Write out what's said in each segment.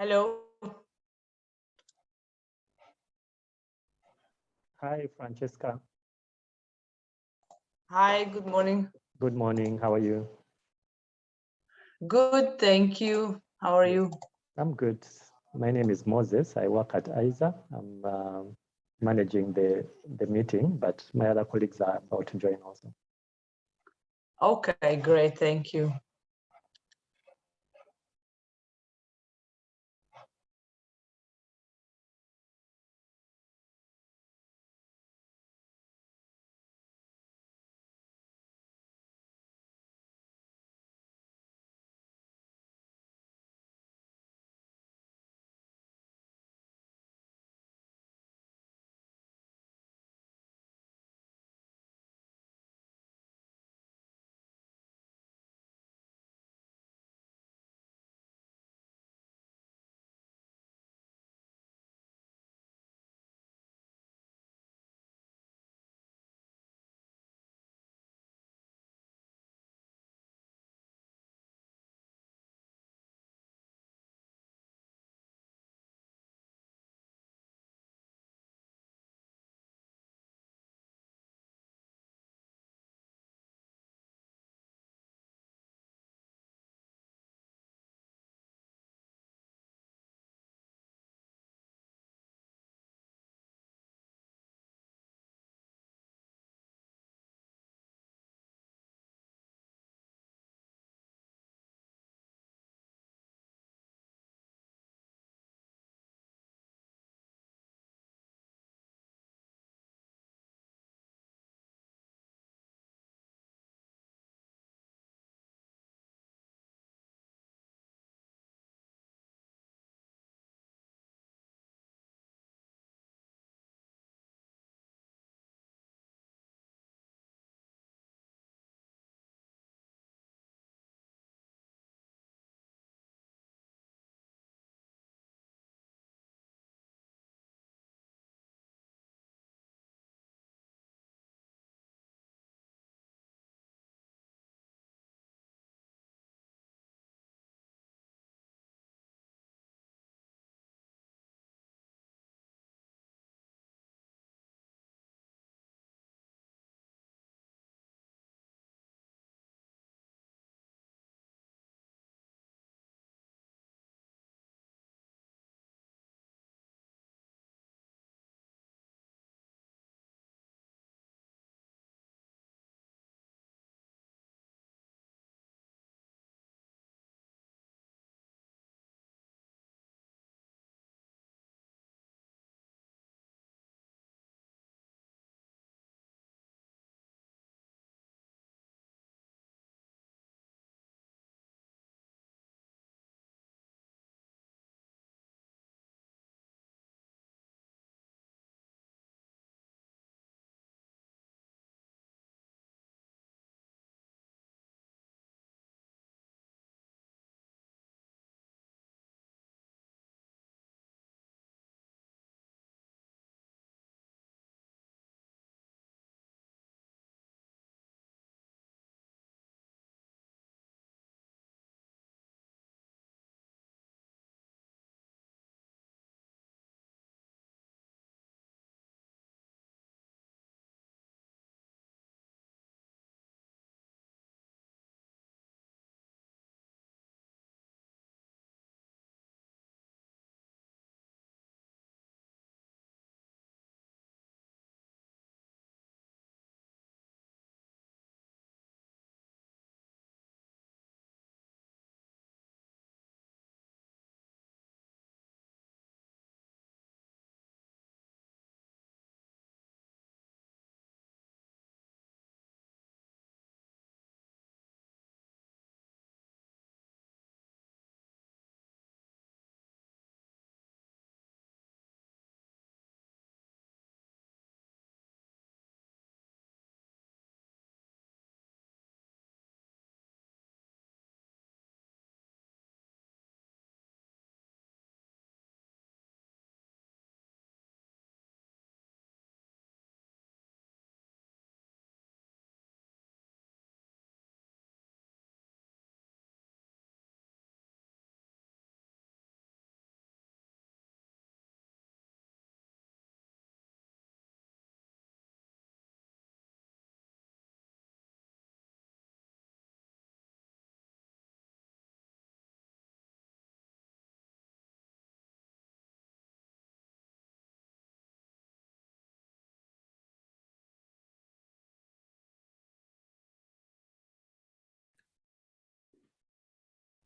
Hello. Hi, Francesca. Hi, good morning. Good morning. How are you? Good, thank you. How are you? I'm good. My name is Moses. I work at ISER. I'm managing the meeting, but my other colleagues are about to join also. Okay, great, thank you.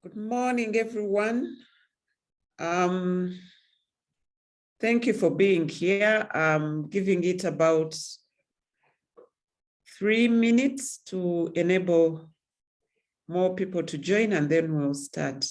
Good morning, everyone. Thank you for being here. I'm giving it about 3 minutes to enable more people to join, and then we'll start.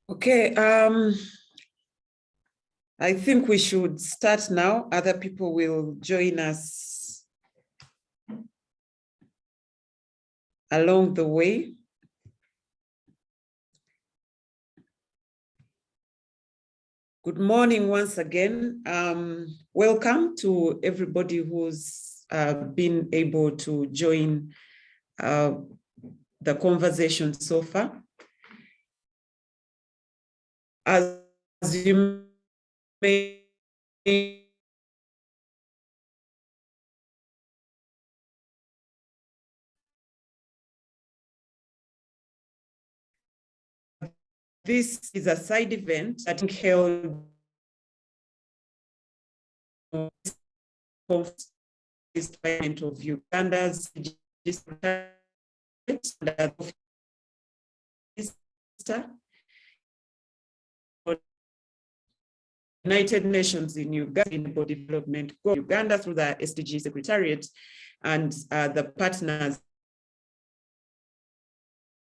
Okay, I think we should start now. Other people will join us along the way. Good morning once again. Welcome to everybody who's been able to join the conversation so far. As you may this is a side event that held of Uganda's United Nations in Uganda Development Uganda through the SDG Secretariat and the partners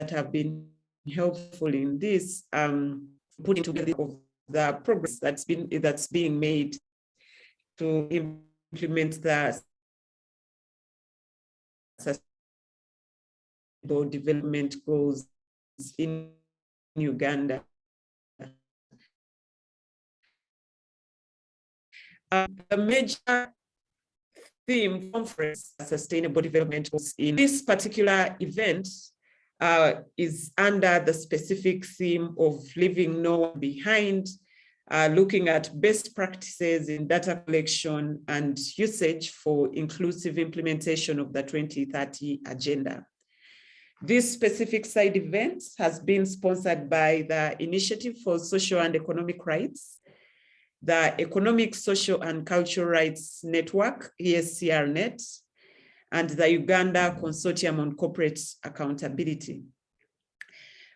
that have been helpful in this putting together of the progress that's being made to implement the sustainable development goals in Uganda. The major theme conference, sustainable development goals in this particular event is under the specific theme of leaving no one behind, looking at best practices in data collection and usage for inclusive implementation of the 2030 agenda. This specific side event has been sponsored by the Initiative for Social and Economic Rights, the Economic, Social and Cultural Rights Network, ESCR-Net, and the Uganda Consortium on Corporate Accountability.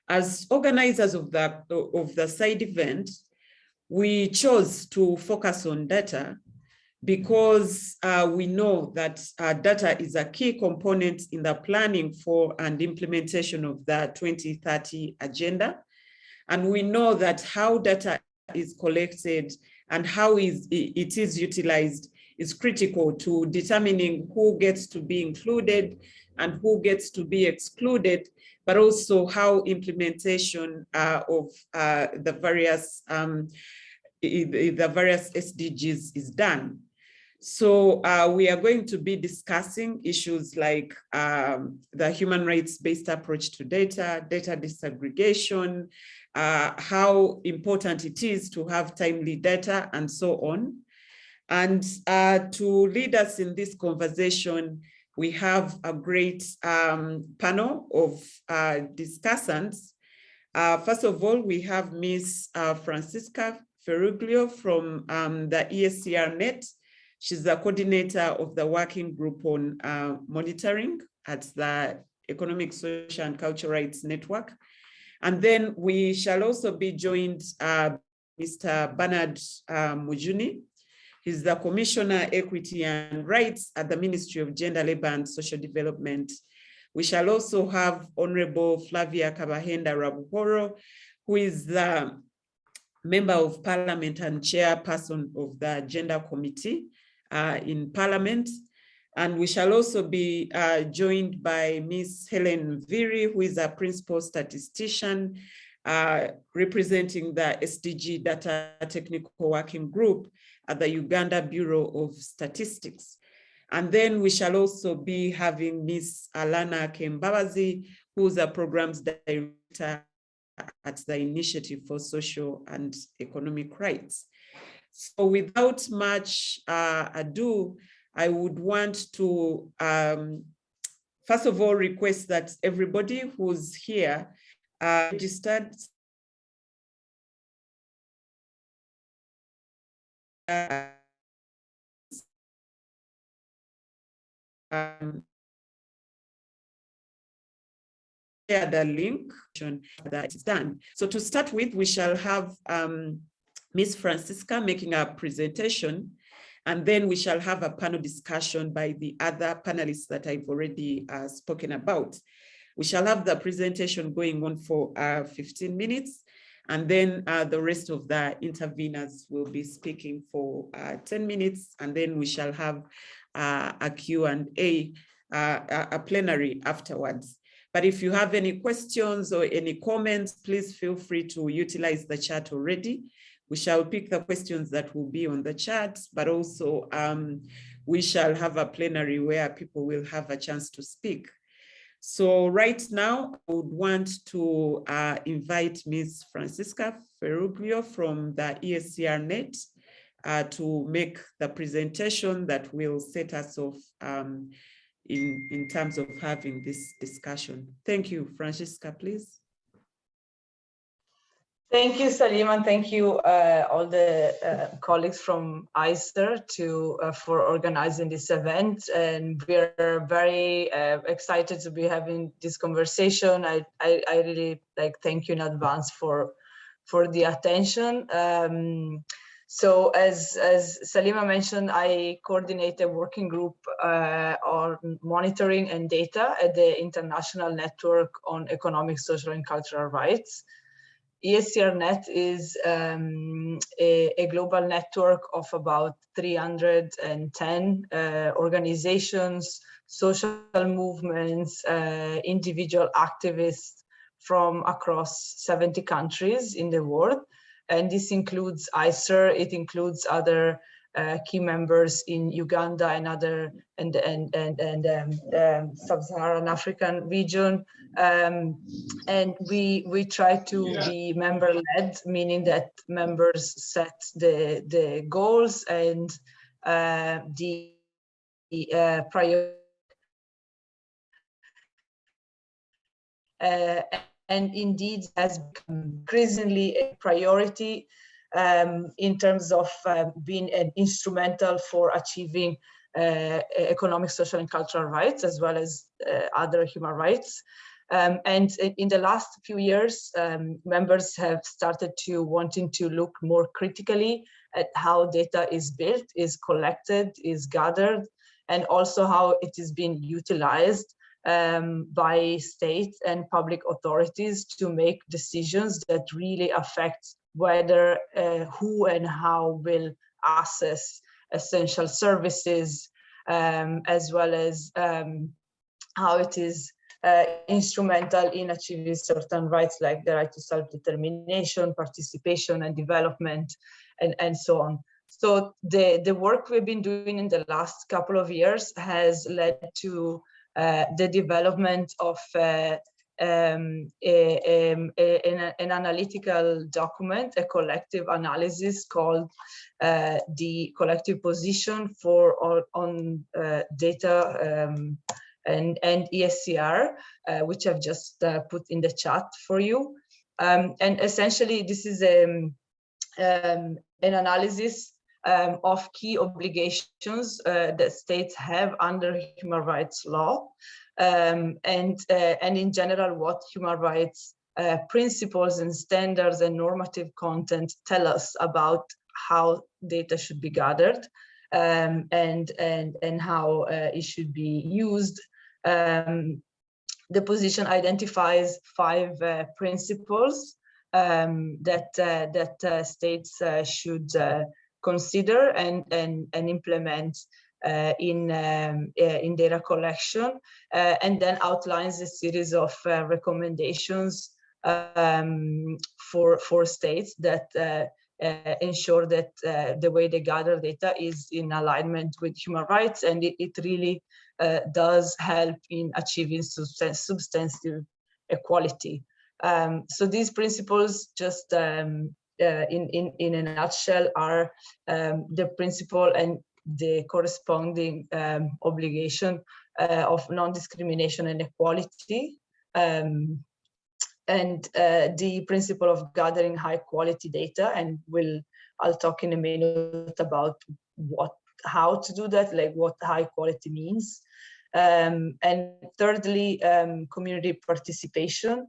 As organizers of the side event, we chose to focus on data because we know that data is a key component in the planning for and implementation of the 2030 agenda. And we know that how data is collected and how it is utilized is critical to determining who gets to be included and who gets to be excluded, but also how implementation of the various SDGs is done. So we are going to be discussing issues like the human rights-based approach to data, data disaggregation, how important it is to have timely data, and so on. And to lead us in this conversation, we have a great panel of discussants. First of all, we have Ms. Francisca Ferruglio from the ESCR-Net. She's the coordinator of the working group on monitoring at the Economic, Social and Cultural Rights Network. And then we shall also be joined Mr. Bernard Mujuni. He's the Commissioner, Equity and Rights at the Ministry of Gender, Labour and Social Development. We shall also have Honorable Flavia Kabahenda Rabuhoro, who is the Member of Parliament and Chairperson of the Gender Committee in Parliament. And we shall also be joined by Ms. Helen Mviri, who is a Principal Statistician representing the SDG Data Technical Working Group at the Uganda Bureau of Statistics. And then we shall also be having Ms. Alana Kembabazi, who's a Programs Director at the Initiative for Social and Economic Rights. So without much ado, I would want to, first of all, request that everybody who's here registered share the link that is done. So to start with, we shall have Ms. Francisca making a presentation, and then we shall have a panel discussion by the other panelists that I've already spoken about. We shall have the presentation going on for 15 minutes, and then the rest of the interveners will be speaking for 10 minutes, and then we shall have a Q&A, a plenary afterwards. But if you have any questions or any comments, please feel free to utilize the chat already. We shall pick the questions that will be on the chat, but also we shall have a plenary where people will have a chance to speak. So right now, I would want to invite Ms. Francisca Ferruglio from the ESCR-Net to make the presentation that will set us off in terms of having this discussion. Thank you, Francisca, please. Thank you, Salim, and thank you all the colleagues from ISER for organizing this event. And we're very excited to be having this conversation. I really thank you in advance for the attention. So as Salima mentioned, I coordinate a working group on monitoring and data at the International Network on Economic, Social and Cultural Rights. ESCR-Net is a global network of about 310 organizations, social movements, individual activists from across 70 countries in the world. And this includes ISER, it includes other key members in Uganda and other sub-Saharan African region. And we try to be member-led, meaning that members set the goals and the priority. And indeed has become increasingly a priority in terms of being an instrumental for achieving economic, social and cultural rights, as well as other human rights. And in the last few years, members have started to wanting to look more critically at how data is built, is collected, is gathered, and also how it is being utilized by state and public authorities to make decisions that really affect whether, who and how will access essential services, as well as how it is instrumental in achieving certain rights like the right to self-determination, participation and development, and so on. So the work we've been doing in the last couple of years has led to the development of an analytical document, a collective analysis called the collective position on data and ESCR, which I've just put in the chat for you. And essentially, this is an analysis of key obligations that states have under human rights law, and in general, what human rights principles and standards and normative content tell us about how data should be gathered, and how it should be used. The position identifies 5 principles that states should consider and implement in data collection, and then outlines a series of recommendations for states that ensure that the way they gather data is in alignment with human rights, and it really does help in achieving substantive equality. So these principles, just in a nutshell, are the principle and the corresponding obligation of non-discrimination and equality, and the principle of gathering high quality data, and I'll talk in a minute about how to do that, like what high quality means. And thirdly, community participation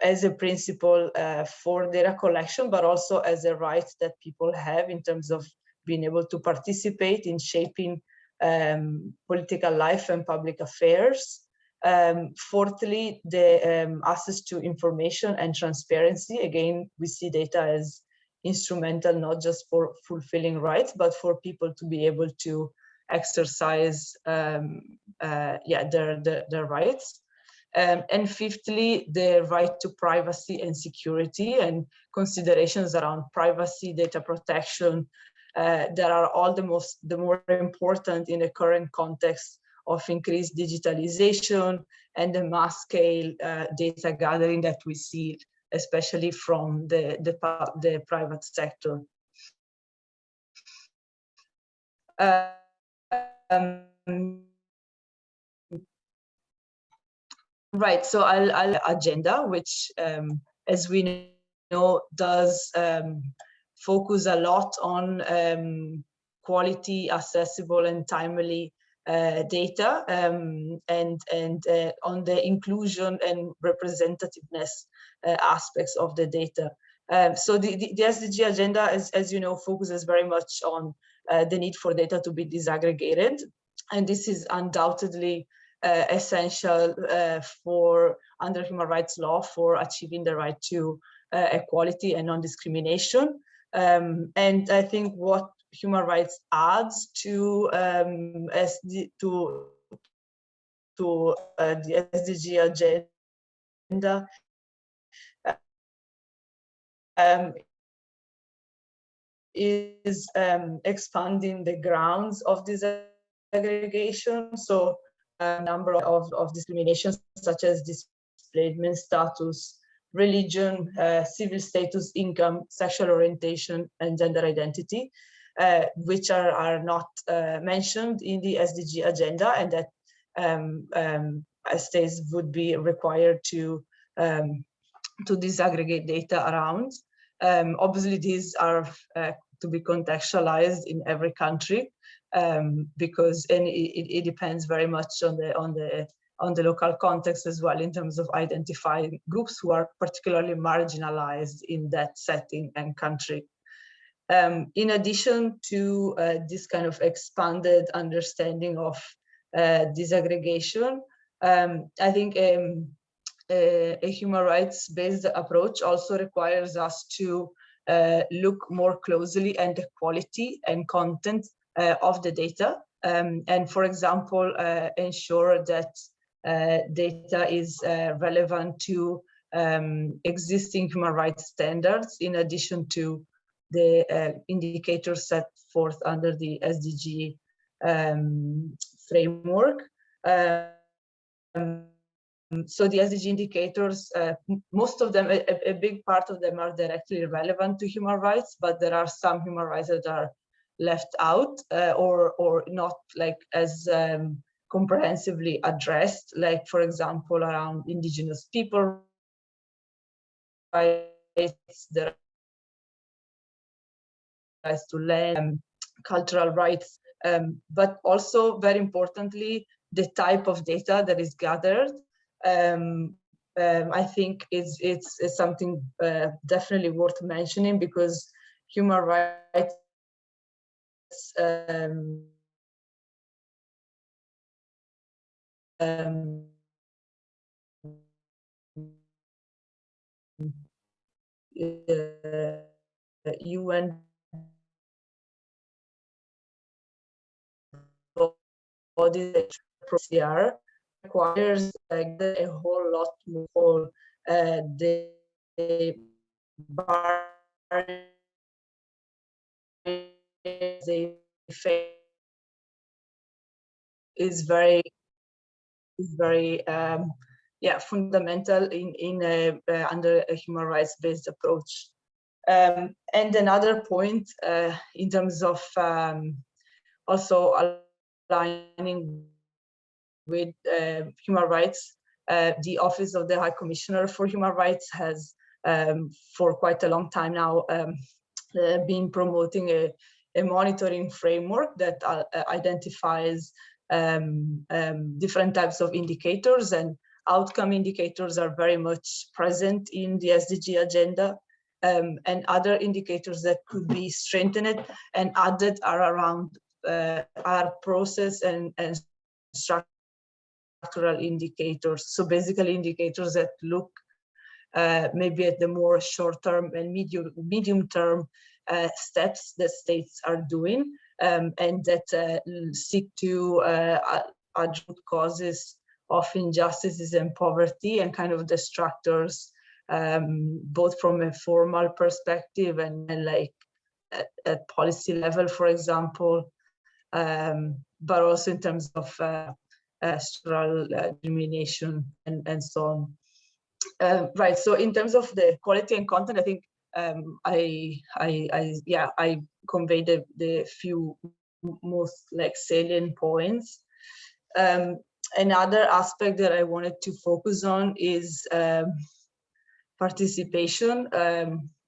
as a principle for data collection, but also as a right that people have in terms of being able to participate in shaping political life and public affairs. Fourthly, the access to information and transparency. Again, we see data as instrumental, not just for fulfilling rights, but for people to be able to exercise their rights. And fifthly, the right to privacy and security, and considerations around privacy, data protection, that are all the more important in the current context of increased digitalization and the mass scale data gathering that we see, especially from the private sector. Right, so I'll agenda, which, as we know, does focus a lot on quality, accessible, and timely data, and on the inclusion and representativeness aspects of the data. So the SDG agenda, as you know, focuses very much on the need for data to be disaggregated, and this is undoubtedly essential for under human rights law for achieving the right to equality and non-discrimination. And I think what human rights adds to the SDG agenda is expanding the grounds of disaggregation. So a number of discriminations such as displacement status, religion, civil status, income, sexual orientation, and gender identity, which are not mentioned in the SDG agenda, and that states would be required to disaggregate data around. Obviously, these are to be contextualized in every country, because it depends very much on the local context as well, in terms of identifying groups who are particularly marginalized in that setting and country. In addition to this kind of expanded understanding of disaggregation, I think a human rights-based approach also requires us to look more closely at the quality and content of the data, and for example, ensure that data is relevant to existing human rights standards, in addition to the indicators set forth under the SDG framework. So the SDG indicators, most of them, a big part of them are directly relevant to human rights, but there are some human rights that are left out or not like as comprehensively addressed, like for example, around indigenous people rights, the rights to land, cultural rights, but also very importantly, the type of data that is gathered. I think it's something definitely worth mentioning, because human rights UN body ESCR requires a whole lot more. The they face is very fundamental in under a human rights based approach. And another point in terms of also aligning with human rights, the Office of the High Commissioner for Human Rights has for quite a long time now been promoting a monitoring framework that identifies different types of indicators, and outcome indicators are very much present in the SDG agenda, and other indicators that could be strengthened and added are around our process and structural indicators. So basically indicators that look maybe at the more short-term and medium-term steps that states are doing, and that seek to address causes of injustices and poverty, and kind of the structures, both from a formal perspective and like at policy level, for example, but also in terms of structural discrimination and so on. Right. So in terms of the quality and content, I think I conveyed the few most like salient points. Another aspect that I wanted to focus on is participation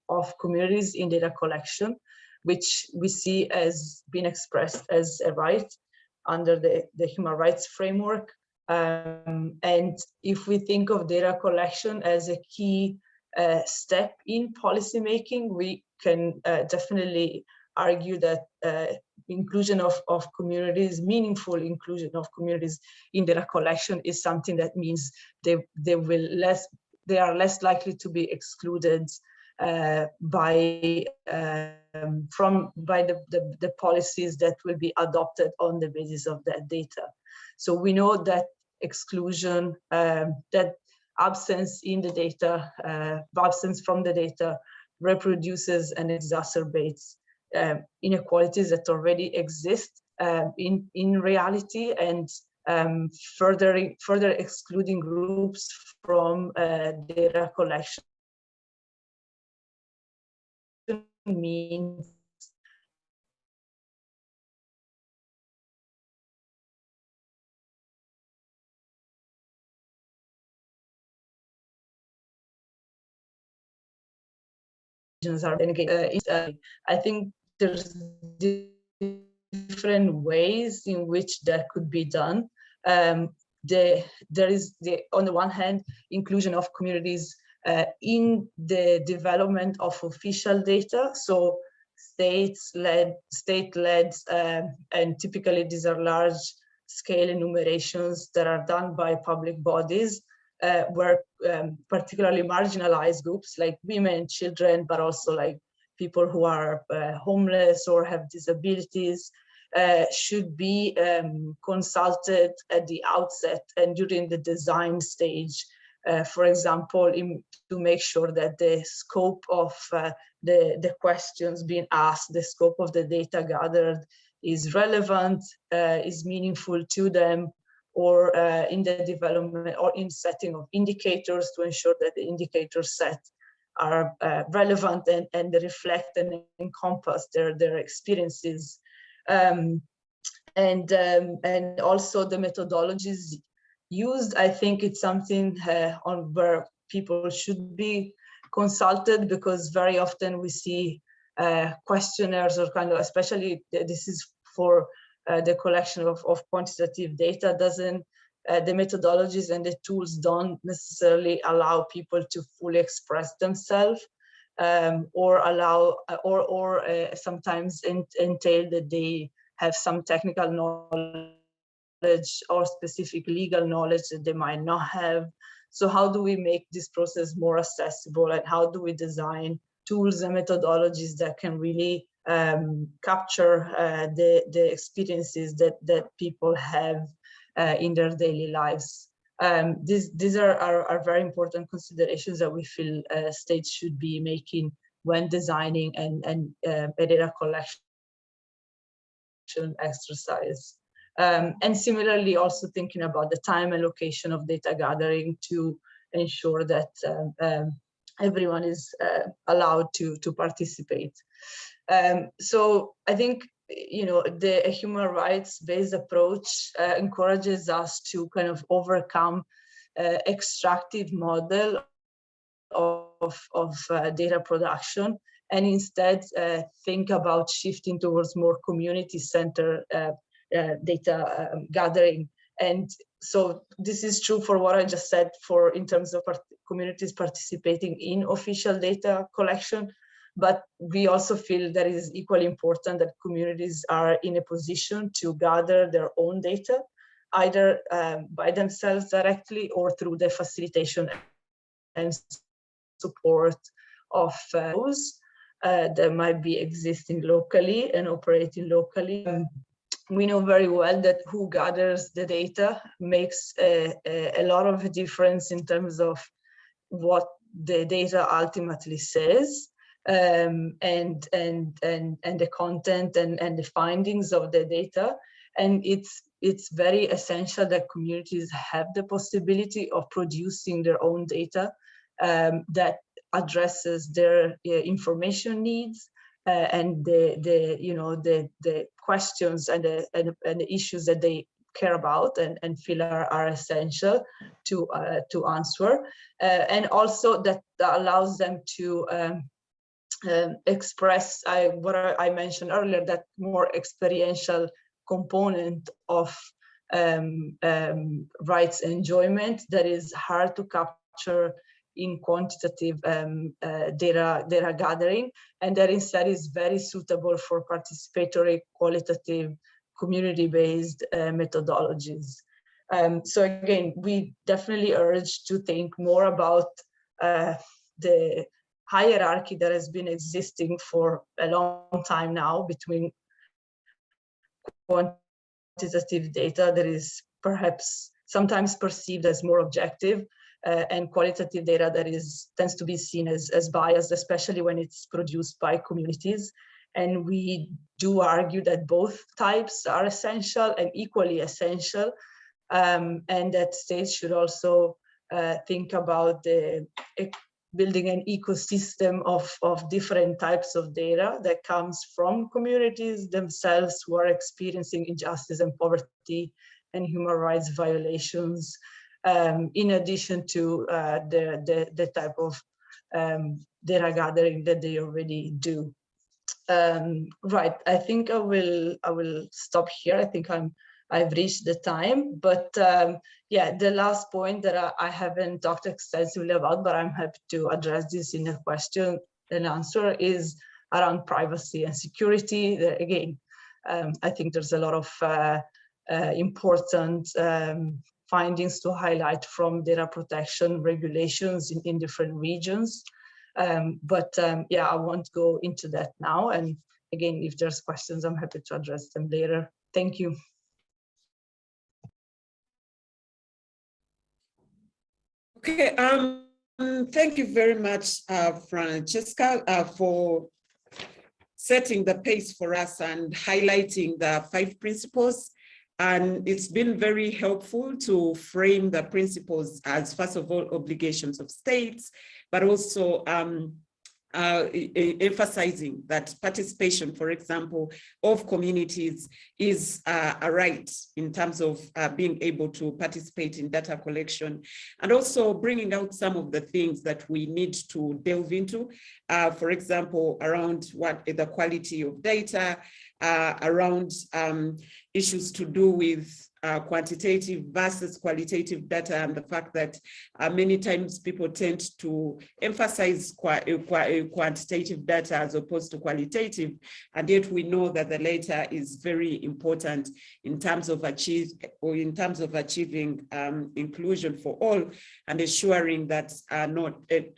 of communities in data collection, which we see as being expressed as a right under the human rights framework. And if we think of data collection as a key step in policymaking, we can definitely argue that inclusion of communities, meaningful inclusion of communities in data collection is something that means they are less likely to be excluded by the policies that will be adopted on the basis of that data. So we know that exclusion, that absence in the data, absence from the data reproduces and exacerbates inequalities that already exist in reality, and further excluding groups from data collection means I think there's different ways in which that could be done. There is on the one hand, inclusion of communities in the development of official data. So state-led, and typically these are large-scale enumerations that are done by public bodies, where particularly marginalized groups like women, children, but also like people who are homeless or have disabilities should be consulted at the outset and during the design stage for example, to make sure that the scope of the questions being asked, the scope of the data gathered is relevant, is meaningful to them, or in the development or in setting of indicators to ensure that the indicator set are relevant and reflect and encompass their experiences. And also the methodologies used, I think it's something on where people should be consulted, because very often we see questionnaires or kind of, especially this is for the collection of quantitative data, the methodologies and the tools don't necessarily allow people to fully express themselves, or allow or sometimes entail that they have some technical knowledge or specific legal knowledge that they might not have. So how do we make this process more accessible, and how do we design tools and methodologies that can really capture the experiences that people have in their daily lives? These are very important considerations that we feel states should be making when designing and a data collection exercise. And similarly, also thinking about the time and location of data gathering to ensure that everyone is allowed to participate. So I think, you know, the human rights-based approach encourages us to kind of overcome extractive model of data production, and instead think about shifting towards more community-centered data gathering. And so this is true for what I just said for in terms of communities participating in official data collection, but we also feel that it is equally important that communities are in a position to gather their own data, either by themselves directly or through the facilitation and support of those that might be existing locally and operating locally. We know very well that who gathers the data makes a lot of a difference in terms of what the data ultimately says, and the content and the findings of the data. And it's very essential that communities have the possibility of producing their own data that addresses their information needs and the questions and the issues that they care about and feel are essential to answer, and also that allows them to express what I mentioned earlier, that more experiential component of rights enjoyment that is hard to capture in quantitative data gathering, and that instead is very suitable for participatory, qualitative, community-based methodologies. So again, we definitely urge to think more about the hierarchy that has been existing for a long time now between quantitative data that is perhaps sometimes perceived as more objective, and qualitative data that tends to be seen as biased, especially when it's produced by communities. And we do argue that both types are essential and equally essential, and that states should also think about building an ecosystem of different types of data that comes from communities themselves who are experiencing injustice and poverty and human rights violations, in addition to the type of data gathering that they already do. Right, I think I will stop here. I think I've reached the time, but yeah, the last point that I haven't talked extensively about, but I'm happy to address this in a question and answer, is around privacy and security. Again, I think there's a lot of important findings to highlight from data protection regulations in different regions. Yeah, I won't go into that now. And again, if there's questions, I'm happy to address them later. Thank you. Okay, thank you very much, Francesca, for setting the pace for us and highlighting the 5 principles. And it's been very helpful to frame the principles as, first of all, obligations of states, but also emphasizing that participation, for example, of communities is a right in terms of being able to participate in data collection, and also bringing out some of the things that we need to delve into, for example, around what the quality of data, around issues to do with quantitative versus qualitative data, and the fact that many times people tend to emphasize quantitative data as opposed to qualitative, and yet we know that the latter is very important in terms of achieving inclusion for all and ensuring that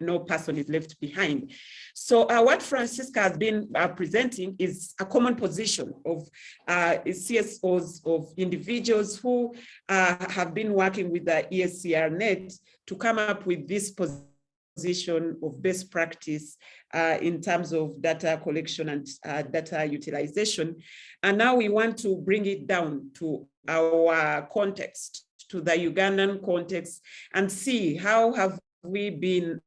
no person is left behind. So what Francisca has been presenting is a common position of CSOs, of individuals who have been working with the ESCR-Net to come up with this position of best practice in terms of data collection and data utilization. And now we want to bring it down to our context, to the Ugandan context, and see how have we been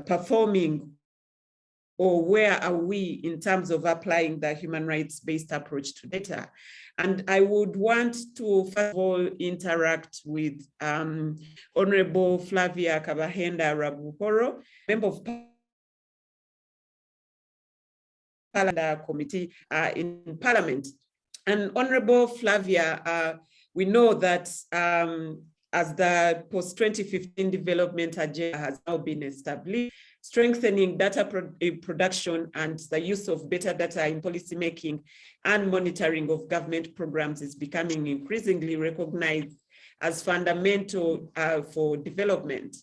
performing, or where are we in terms of applying the human rights-based approach to data. And I would want to, first of all, interact with Honorable Flavia Kabahenda Rabuhoro, member of Parliament Committee in Parliament. And Honorable Flavia, we know that as the post-2015 development agenda has now been established, strengthening data production and the use of better data in policymaking and monitoring of government programs is becoming increasingly recognized as fundamental for development,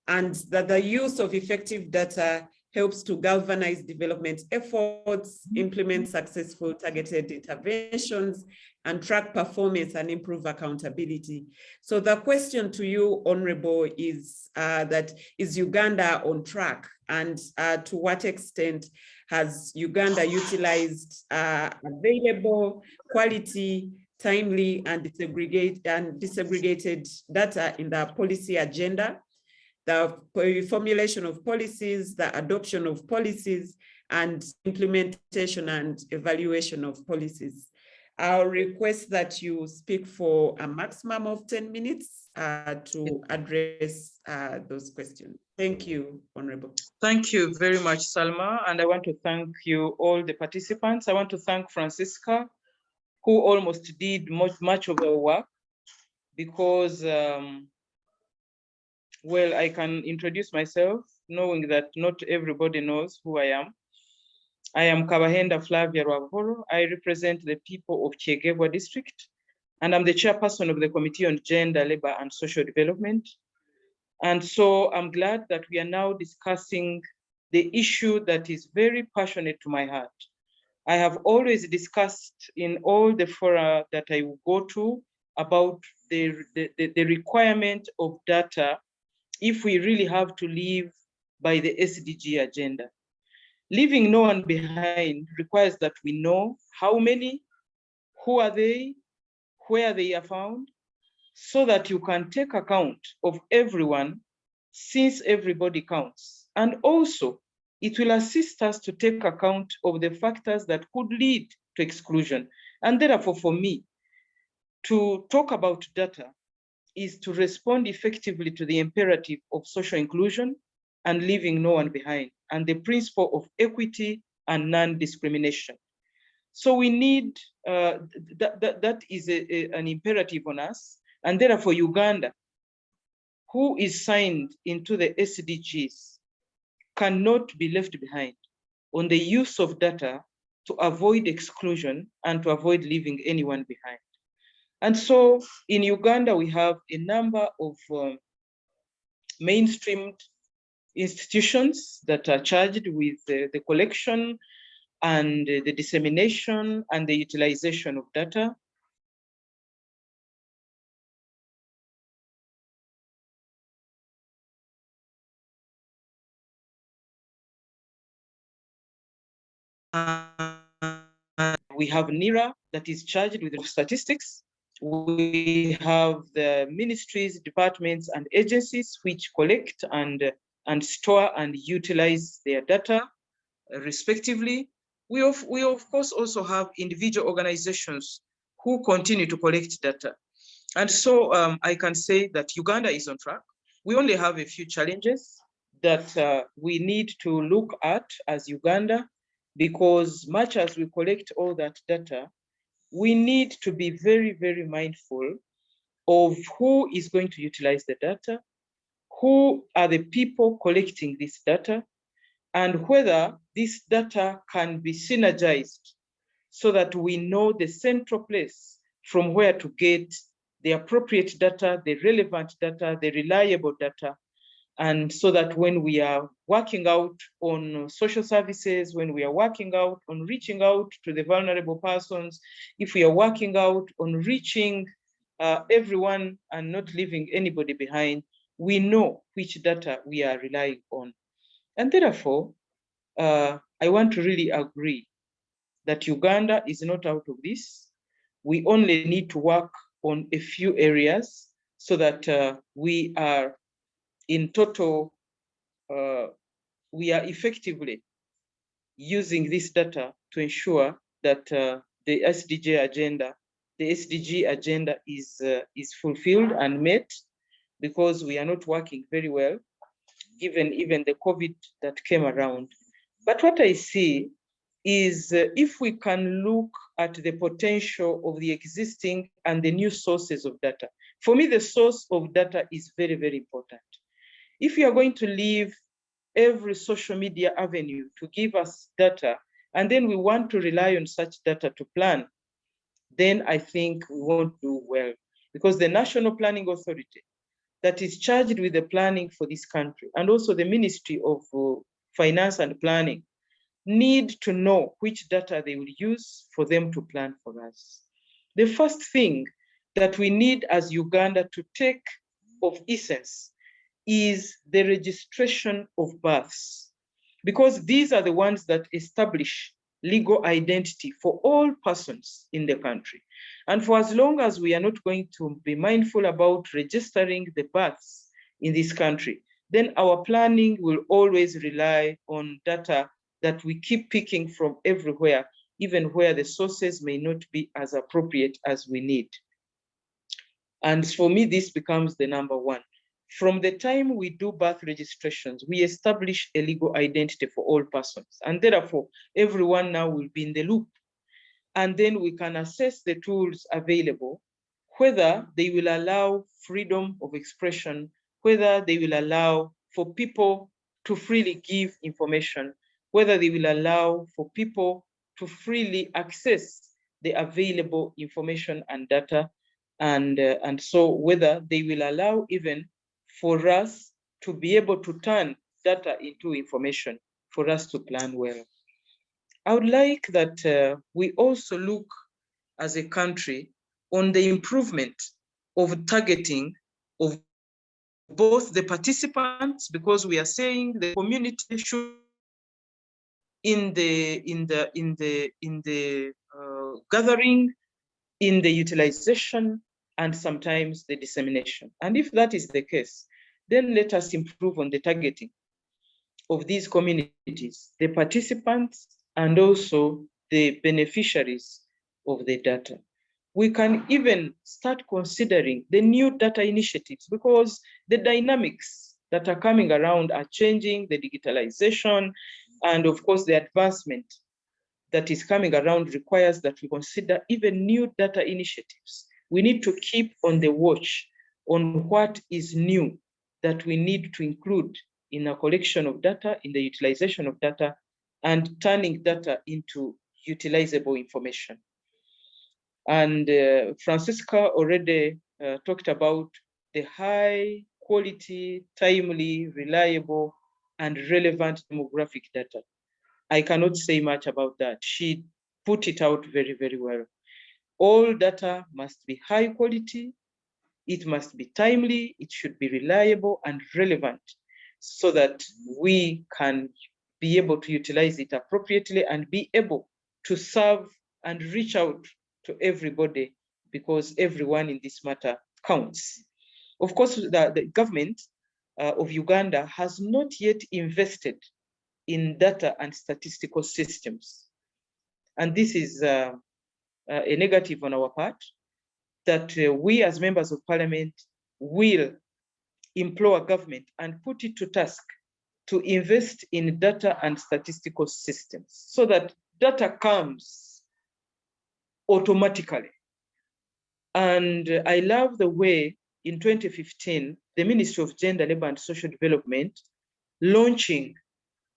and that the use of effective data helps to galvanize development efforts, implement successful targeted interventions, and track performance and improve accountability. So the question to you, Honorable, is that is Uganda on track? And to what extent has Uganda utilized available, quality, timely, and disaggregated data in the policy agenda, the formulation of policies, the adoption of policies, and implementation and evaluation of policies? I'll request that you speak for a maximum of 10 minutes to address those questions. Thank you, Honorable. Thank you very much, Salma. And I want to thank you, all the participants. I want to thank Francisca, who almost did much of the work, because well, I can introduce myself, knowing that not everybody knows who I am. I am Kabahenda Flavia Rwabhoro. I represent the people of Kyegebwa district, and I'm the chairperson of the Committee on Gender, Labor, and Social Development. And so I'm glad that we are now discussing the issue that is very passionate to my heart. I have always discussed in all the fora that I will go to about the requirement of data if we really have to live by the SDG agenda. Leaving no one behind requires that we know how many, who are they, where they are found, so that you can take account of everyone, since everybody counts. And also, it will assist us to take account of the factors that could lead to exclusion. And therefore, for me, to talk about data is to respond effectively to the imperative of social inclusion and leaving no one behind, and the principle of equity and non-discrimination. So we need, that is an imperative on us, and therefore Uganda, who is signed into the SDGs, cannot be left behind on the use of data to avoid exclusion and to avoid leaving anyone behind. And so in Uganda, we have a number of mainstreamed institutions that are charged with the collection and the dissemination and the utilization of data. We have NIRA that is charged with statistics. We have the ministries, departments, and agencies which collect and store and utilize their data respectively. We of course also have individual organizations who continue to collect data. And so I can say that Uganda is on track. We only have a few challenges that we need to look at as Uganda, because much as we collect all that data, we need to be very, very mindful of who is going to utilize the data, who are the people collecting this data, and whether this data can be synergized so that we know the central place from where to get the appropriate data, the relevant data, the reliable data. And so that when we are working out on social services, when we are working out on reaching out to the vulnerable persons, if we are working out on reaching everyone and not leaving anybody behind, we know which data we are relying on. And therefore, I want to really agree that Uganda is not out of this. We only need to work on a few areas so that we are in total, we are effectively using this data to ensure that the SDG agenda is fulfilled and met, because we are not working very well, given even the COVID that came around. But what I see is if we can look at the potential of the existing and the new sources of data. For me, the source of data is very, very important. If you are going to leave every social media avenue to give us data, and then we want to rely on such data to plan, then I think we won't do well, because the National Planning Authority that is charged with the planning for this country, and also the Ministry of Finance and Planning, need to know which data they will use for them to plan for us. The first thing that we need as Uganda to take of essence is the registration of births, because these are the ones that establish legal identity for all persons in the country. And for as long as we are not going to be mindful about registering the births in this country, then our planning will always rely on data that we keep picking from everywhere, even where the sources may not be as appropriate as we need. And for me, this becomes the number one. From the time we do birth registrations, we establish a legal identity for all persons. And therefore, everyone now will be in the loop. And then we can assess the tools available, whether they will allow freedom of expression, whether they will allow for people to freely give information, whether they will allow for people to freely access the available information and data, and so whether they will allow even for us to be able to turn data into information for us to plan well. I would like that we also look as a country on the improvement of targeting of both the participants, because we are saying the community should in the gathering, in the utilization, and sometimes the dissemination. And if that is the case, then let us improve on the targeting of these communities, the participants, and also the beneficiaries of the data. We can even start considering the new data initiatives, because the dynamics that are coming around are changing, the digitalization, and of course the advancement that is coming around requires that we consider even new data initiatives. We need to keep on the watch on what is new that we need to include in a collection of data, in the utilization of data, and turning data into utilizable information. And Francisca already talked about the high quality, timely, reliable, and relevant demographic data. I cannot say much about that. She put it out very, very well. All data must be high quality, it must be timely, it should be reliable and relevant, so that we can be able to utilize it appropriately and be able to serve and reach out to everybody, because everyone in this matter counts. Of course, the government of Uganda has not yet invested in data and statistical systems. And this is a negative on our part, that we as members of parliament will implore government and put it to task to invest in data and statistical systems so that data comes automatically. And I love the way in 2015, the Ministry of Gender, Labour and Social Development launching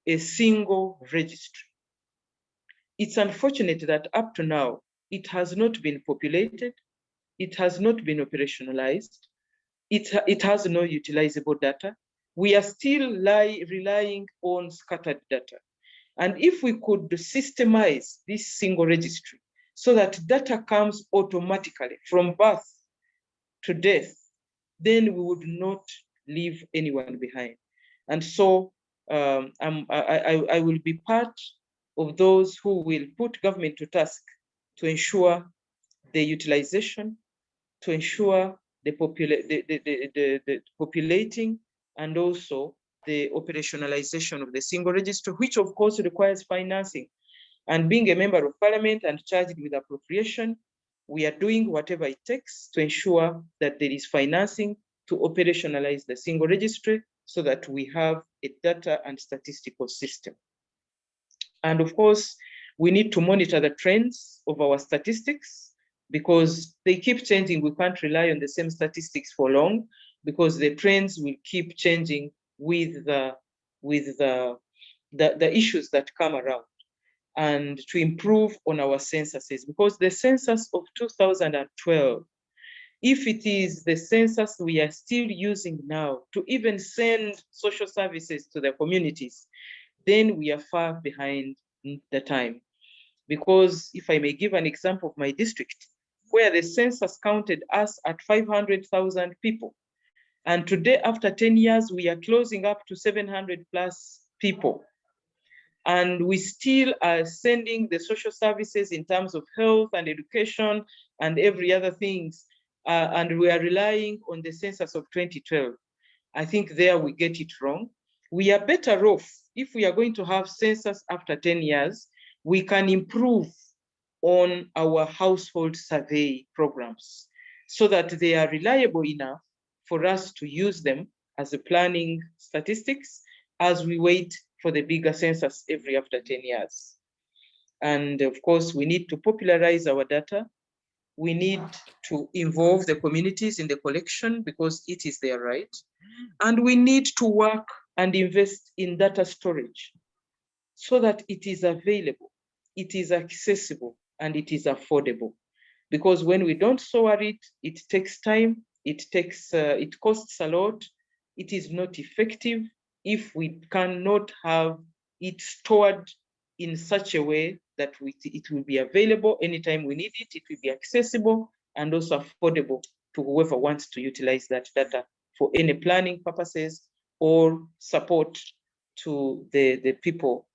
a single registry. It's unfortunate that up to now, it has not been populated, it has not been operationalized, it has no utilizable data. We are still relying on scattered data. And if we could systemize this single registry so that data comes automatically from birth to death, then we would not leave anyone behind. And so I will be part of those who will put government to task to ensure the utilization, to ensure the populating, and also the operationalization of the single register, which of course requires financing. And being a member of parliament and charged with appropriation, we are doing whatever it takes to ensure that there is financing to operationalize the single registry so that we have a data and statistical system. And of course, we need to monitor the trends of our statistics because they keep changing. We can't rely on the same statistics for long because the trends will keep changing with the issues that come around, and to improve on our censuses, because the census of 2012, if it is the census we are still using now to even send social services to the communities, then we are far behind the time. Because if I may give an example of my district, where the census counted us at 500,000 people, and today, after 10 years, we are closing up to 700 plus people. And we still are sending the social services in terms of health and education and every other things, and we are relying on the census of 2012. I think there we get it wrong. We are better off if we are going to have census after 10 years, we can improve on our household survey programs so that they are reliable enough for us to use them as a planning statistics as we wait for the bigger census every after 10 years. And of course, we need to popularize our data. We need to involve the communities in the collection because it is their right. And we need to work and invest in data storage so that it is available, it is accessible, and it is affordable. Because when we don't store it, it takes time, it costs a lot, it is not effective if we cannot have it stored in such a way that it will be available anytime we need it, it will be accessible and also affordable to whoever wants to utilize that data for any planning purposes or support to the people.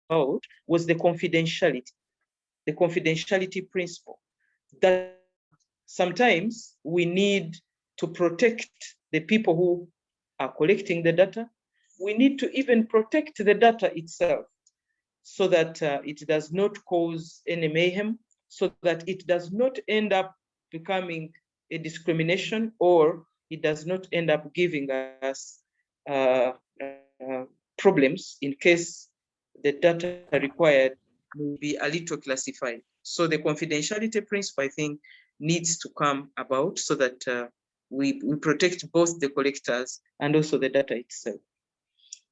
About was the confidentiality principle, that sometimes we need to protect the people who are collecting the data. We need to even protect the data itself so that it does not cause any mayhem, so that it does not end up becoming a discrimination, or it does not end up giving us problems in case the data required will be a little classified. So the confidentiality principle, I think, needs to come about so that we protect both the collectors and also the data itself.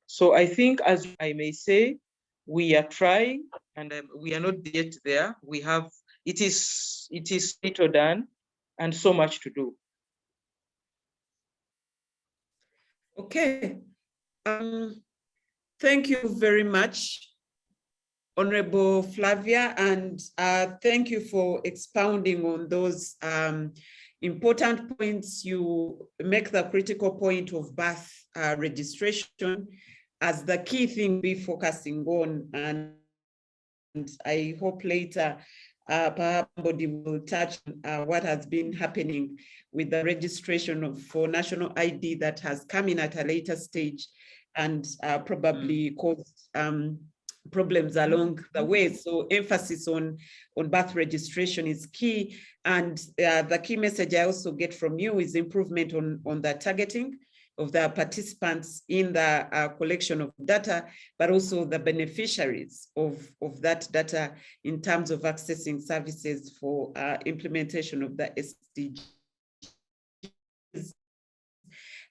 So I think, as I may say, we are trying, and we are not yet there. We have, it is little done and so much to do. Okay. Thank you very much, Honorable Flavia, and thank you for expounding on those important points. You make the critical point of birth registration as the key thing we're focusing on, and I hope later perhaps somebody will touch on what has been happening with the registration for national ID that has come in at a later stage and probably caused problems along the way. So emphasis on birth registration is key. And the key message I also get from you is improvement on the targeting of the participants in the collection of data, but also the beneficiaries of that data in terms of accessing services for implementation of the SDGs.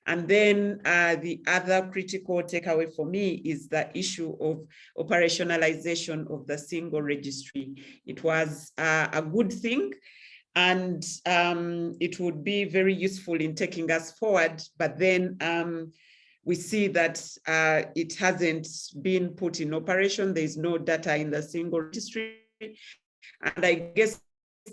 And then the other critical takeaway for me is the issue of operationalization of the single registry. It was a good thing, and it would be very useful in taking us forward, but then we see that it hasn't been put in operation. There is no data in the single registry. And I guess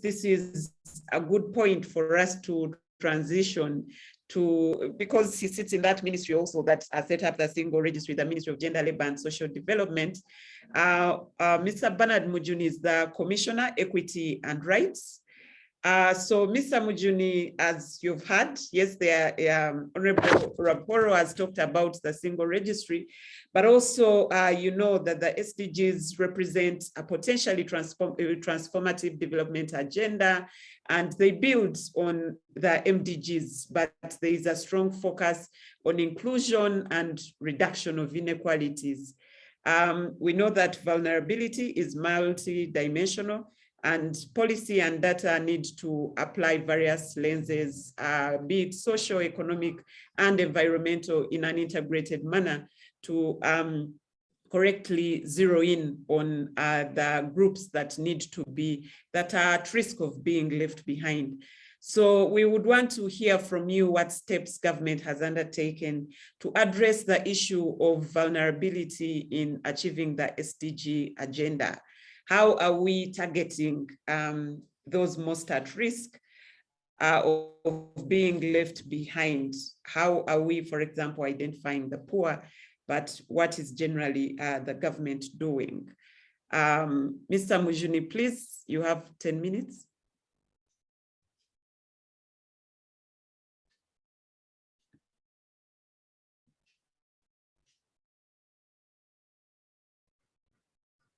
this is a good point for us to transition to, because he sits in that ministry also that set up the single registry, the Ministry of Gender, Labour and Social Development. Mr. Bernard Mujuni is the Commissioner, Equity and Rights. So Mr. Mujuni, as you've heard, yes, Honorable Raporo has talked about the single registry, but also you know that the SDGs represent a potentially transformative development agenda, and they build on the MDGs, but there is a strong focus on inclusion and reduction of inequalities. We know that vulnerability is multidimensional, and policy and data need to apply various lenses, be it social, economic, and environmental in an integrated manner to correctly zero in on the groups that are at risk of being left behind. So we would want to hear from you what steps government has undertaken to address the issue of vulnerability in achieving the SDG agenda. How are we targeting those most at risk of being left behind? How are we, for example, identifying the poor, but what is generally the government doing? Mr. Mujuni, please, you have 10 minutes.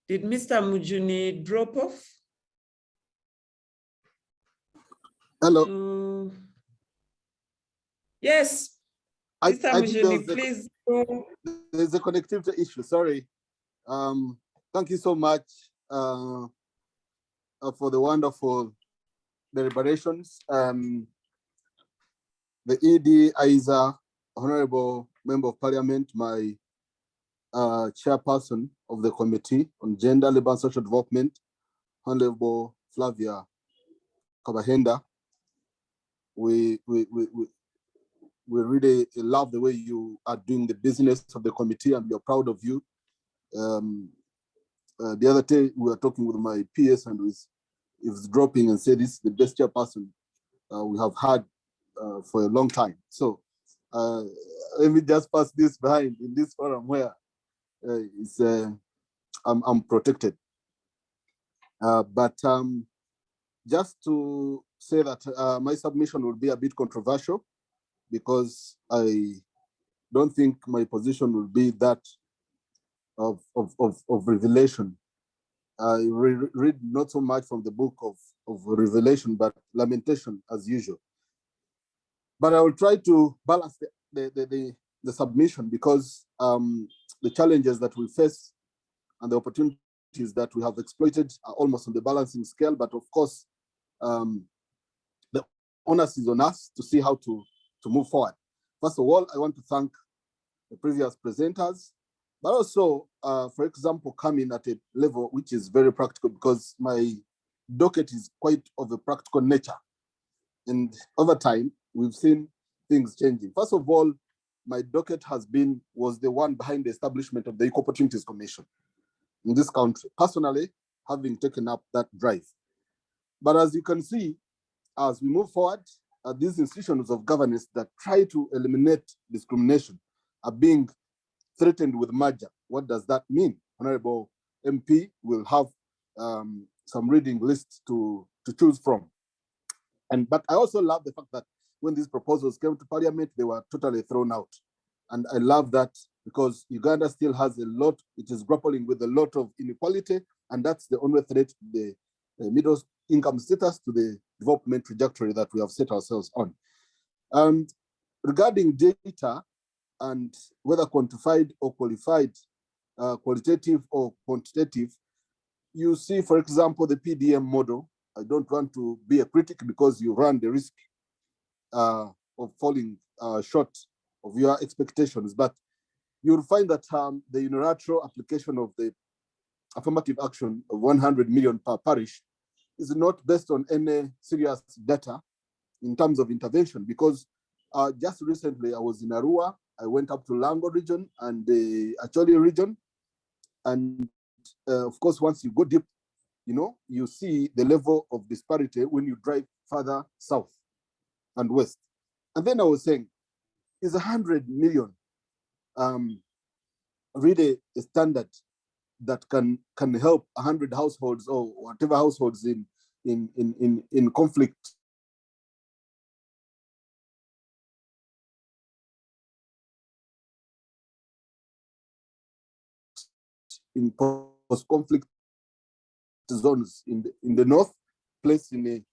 Did Mr. Mujuni drop off? Hello. Yes, Mr. Mujuni, please go. There's a connectivity issue, sorry. Thank you so much for the wonderful deliberations. The ED, ISER, Honorable Member of Parliament, my chairperson of the Committee on Gender, Labour and Social Development, Honorable Flavia Kabahenda. We really love the way you are doing the business of the committee, and we are proud of you. The other day we were talking with my PS, and he was dropping and said this is the best chairperson we have had for a long time. So let me just pass this behind in this forum where I'm protected. But just to say that my submission will be a bit controversial, because I don't think my position will be that of revelation. I read not so much from the book of Revelation, but Lamentation as usual. But I will try to balance the submission, because the challenges that we face and the opportunities that we have exploited are almost on the balancing scale. But of course, the onus is on us to see how to move forward. First of all, I want to thank the previous presenters, but also, for example, coming at a level which is very practical, because my docket is quite of a practical nature. And over time, we've seen things changing. First of all, my docket was the one behind the establishment of the Equal Opportunities Commission in this country, personally having taken up that drive. But as you can see, as we move forward, these institutions of governance that try to eliminate discrimination are being threatened with merger. What does that mean? Honorable MP will have some reading lists to choose from. But I also love the fact that when these proposals came to Parliament, they were totally thrown out. And I love that because Uganda still has a lot, it is grappling with a lot of inequality, and that's the only threat to the middle income status, to the development trajectory that we have set ourselves on. And regarding data and whether quantified or qualified, qualitative or quantitative, you see, for example, the PDM model. I don't want to be a critic because you run the risk of falling short of your expectations, but you'll find that the unilateral application of the affirmative action of 100 million per parish is not based on any serious data in terms of intervention, because just recently I was in Arua, I went up to Lango region and the Acholi region, and of course, once you go deep, you know, you see the level of disparity when you drive further south and west. And then I was saying, is 100 million really a standard that can help 100 households or whatever households in conflict in post-conflict zones in the north, placed in a,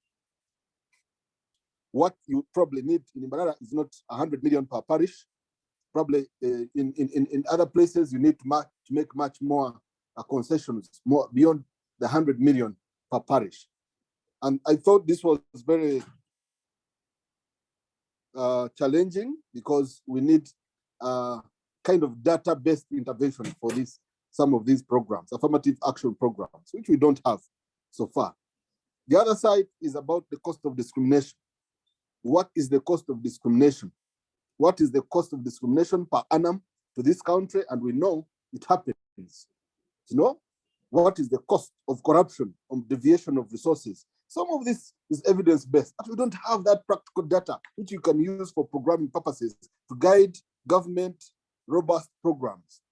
what you probably need in Imbarara is not 100 million per parish. Probably in other places you need to make much more concessions, more beyond the 100 million per parish. And I thought this was very challenging because we need kind of data-based intervention for this, some of these programs, affirmative action programs, which we don't have so far. The other side is about the cost of discrimination. What is the cost of discrimination? What is the cost of discrimination per annum to this country? And we know it happens. You know, what is the cost of corruption, of deviation of resources? Some of this is evidence-based, but we don't have that practical data which you can use for programming purposes to guide government robust programs.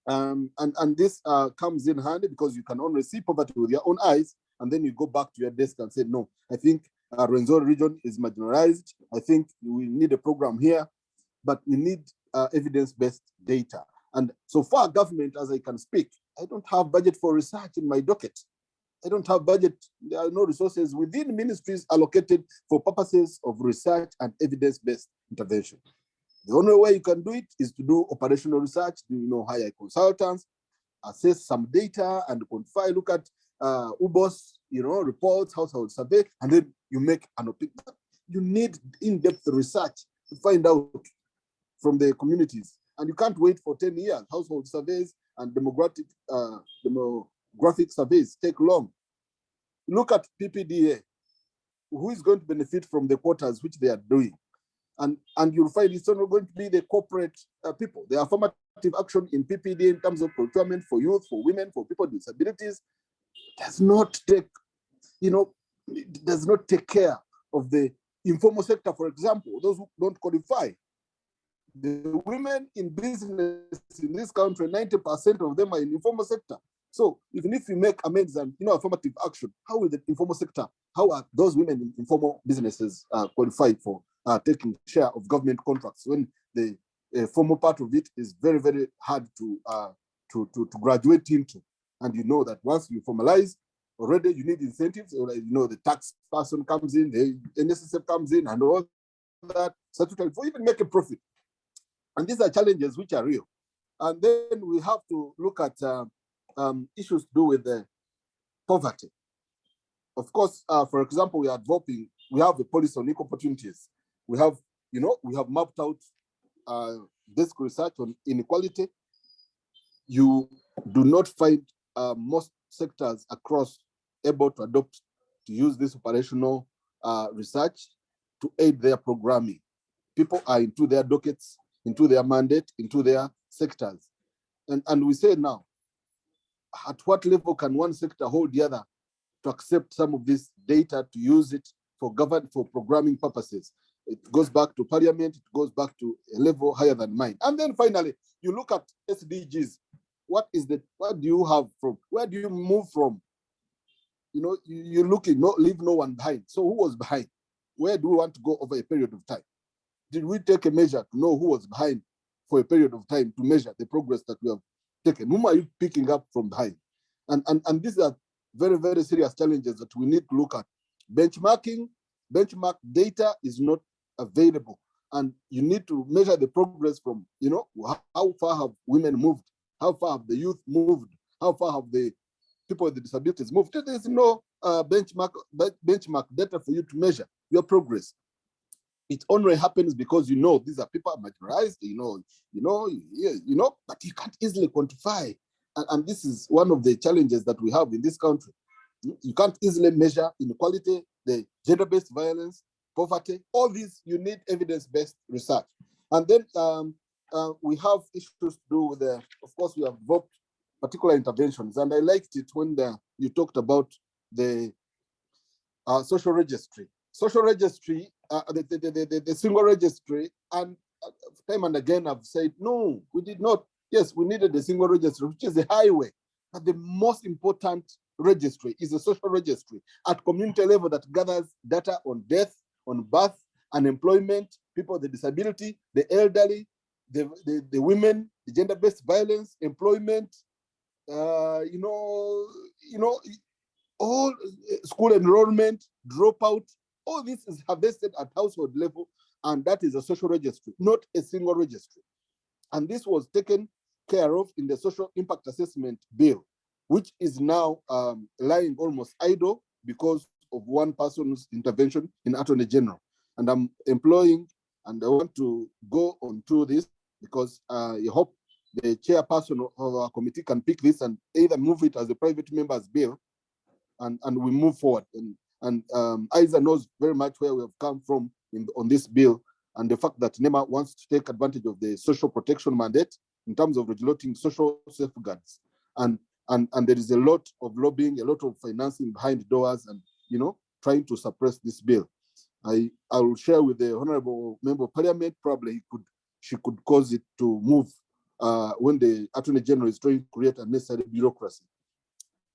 And this comes in handy because you can only see poverty with your own eyes, and then you go back to your desk and say, no, I think Rwenzori region is marginalized. I think we need a program here, but we need evidence-based data. And so far, government, as I can speak, I don't have budget for research in my docket. I don't have budget. There are no resources within ministries allocated for purposes of research and evidence-based intervention. The only way you can do it is to do operational research, hire consultants, assess some data and quantify, look at UBOS, reports, household survey, and then you make an opinion. You need in-depth research to find out from the communities. And you can't wait for 10 years. Household surveys and demographic surveys take long. Look at PPDA. Who is going to benefit from the quotas which they are doing? And you'll find it's not going to be the corporate people. The affirmative action in PPDA in terms of procurement for youth, for women, for people with disabilities, does not take, does not take care of the informal sector, for example, those who don't qualify. The women in business in this country, 90% of them are in the informal sector. So even if you make amends and affirmative action, how will the informal sector, how are those women in informal businesses qualified for taking share of government contracts when the formal part of it is very, very hard to graduate into? And you know that once you formalize, already you need incentives, or the tax person comes in, the NSSF comes in, and all that, statutory, for even make a profit. And these are challenges which are real. And then we have to look at issues to do with poverty. Of course, for example, we have a policy on equal opportunities. We have, we have mapped out desk research on inequality. You do not find most sectors across able to use this operational research to aid their programming. People are into their dockets, into their mandate, into their sectors. And we say now, at what level can one sector hold the other to accept some of this data, to use it for programming purposes. It goes back to parliament, it goes back to a level higher than mine. And then finally, you look at SDGs. What do you have from, where do you move from? You know, you're looking, leave no one behind. So who was behind? Where do we want to go over a period of time? Did we take a measure to know who was behind for a period of time to measure the progress that we have taken? Whom are you picking up from behind? And these are very, very serious challenges that we need to look at. Benchmark data is not available, and you need to measure the progress from, you know, how far have women moved? How far have the youth moved? How far have the people with disabilities moved? There's no benchmark data for you to measure your progress. It only happens because you know these are people marginalized, but you can't easily quantify. And this is one of the challenges that we have in this country. You can't easily measure inequality, the gender-based violence, poverty. All these, you need evidence-based research. And then we have issues to do with of course, we have developed particular interventions. And I liked it when you talked about the social registry. Social registry, the single registry, and time and again I've said, no, we did not. Yes, we needed a single registry, which is the highway. But the most important registry is a social registry at community level that gathers data on death, on birth, unemployment, people with disability, the elderly, the women, the gender-based violence, employment, all school enrollment, dropout. All this is harvested at household level, and that is a social registry, not a single registry. And this was taken care of in the social impact assessment bill, which is now lying almost idle because of one person's intervention in Attorney General. And I'm employing, and I want to go on to this because I hope the chairperson of our committee can pick this and either move it as a private member's bill, and we move forward. And ISER knows very much where we have come from on this bill, and the fact that NEMA wants to take advantage of the social protection mandate in terms of regulating social safeguards. And there is a lot of lobbying, a lot of financing behind doors, and trying to suppress this bill. I will share with the Honorable Member of Parliament, probably she could cause it to move when the Attorney General is trying to create unnecessary bureaucracy.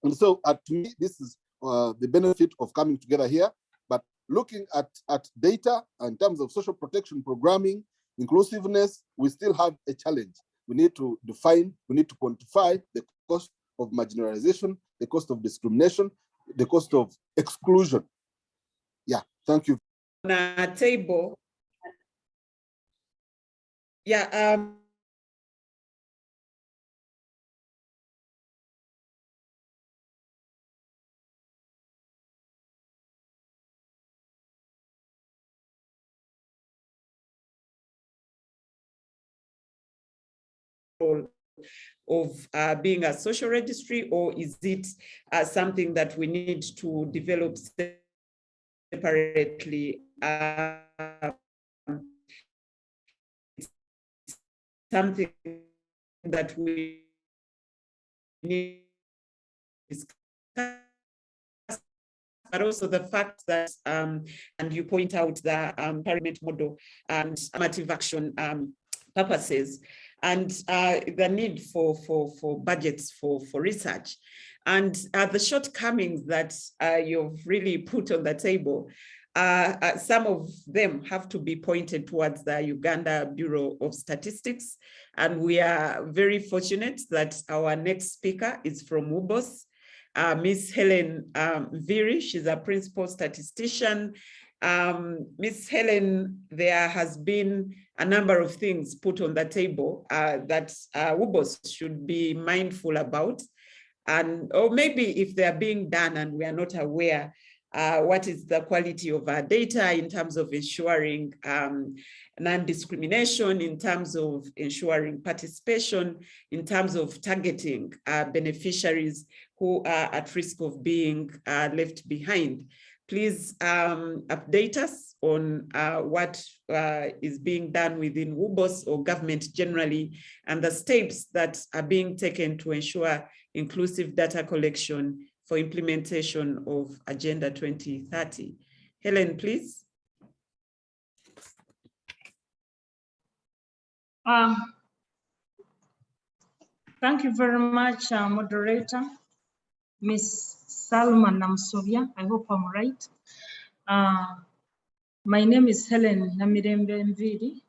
And so to me, this is the benefit of coming together here. But looking at data in terms of social protection programming, inclusiveness, we still have a challenge. We need to define, we need to quantify the cost of marginalization, the cost of discrimination, the cost of exclusion. Yeah, thank you. On our table, yeah, of being a social registry, or is it something that we need to develop separately? Something that we need to discuss, but also the fact that, and you point out the parliament model and affirmative action purposes, and the need for budgets for research, and the shortcomings that you've really put on the table. Some of them have to be pointed towards the Uganda Bureau of Statistics. And we are very fortunate that our next speaker is from UBOS, Ms. Helen Viri. She's a principal statistician. Ms. Helen, there has been a number of things put on the table that UBOS should be mindful about. Or maybe if they're being done and we are not aware, what is the quality of our data in terms of ensuring non-discrimination, in terms of ensuring participation, in terms of targeting beneficiaries who are at risk of being left behind. Please update us on what is being done within UBOS or government generally, and the steps that are being taken to ensure inclusive data collection for implementation of Agenda 2030. Helen, please. Thank you very much, moderator, Ms. Salma Namsovia. I hope I'm right. My name is Helen Namirembe Mviri.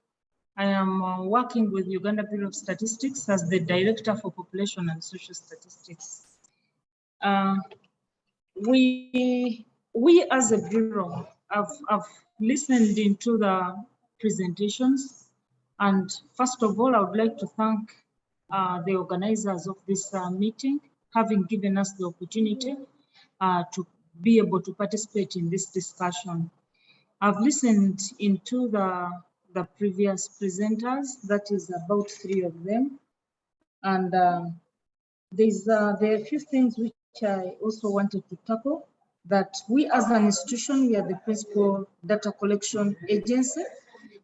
I am working with Uganda Bureau of Statistics as the Director for Population and Social Statistics. We as a bureau have listened into the presentations, and first of all, I would like to thank the organizers of this meeting, having given us the opportunity to be able to participate in this discussion. I've listened into the previous presenters, that is about 3 of them, and there are a few things which I also wanted to tackle. That we as an institution, we are the principal data collection agency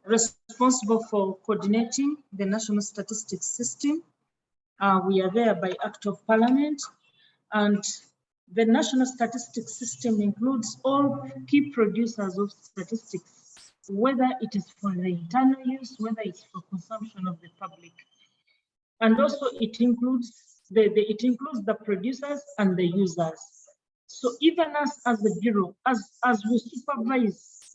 responsible for coordinating the national statistics system. We are there by Act of Parliament, and the national statistics system includes all key producers of statistics, whether it is for the internal use, whether it's for consumption of the public. And also it includes the producers and the users. So even us as the bureau, as we supervise,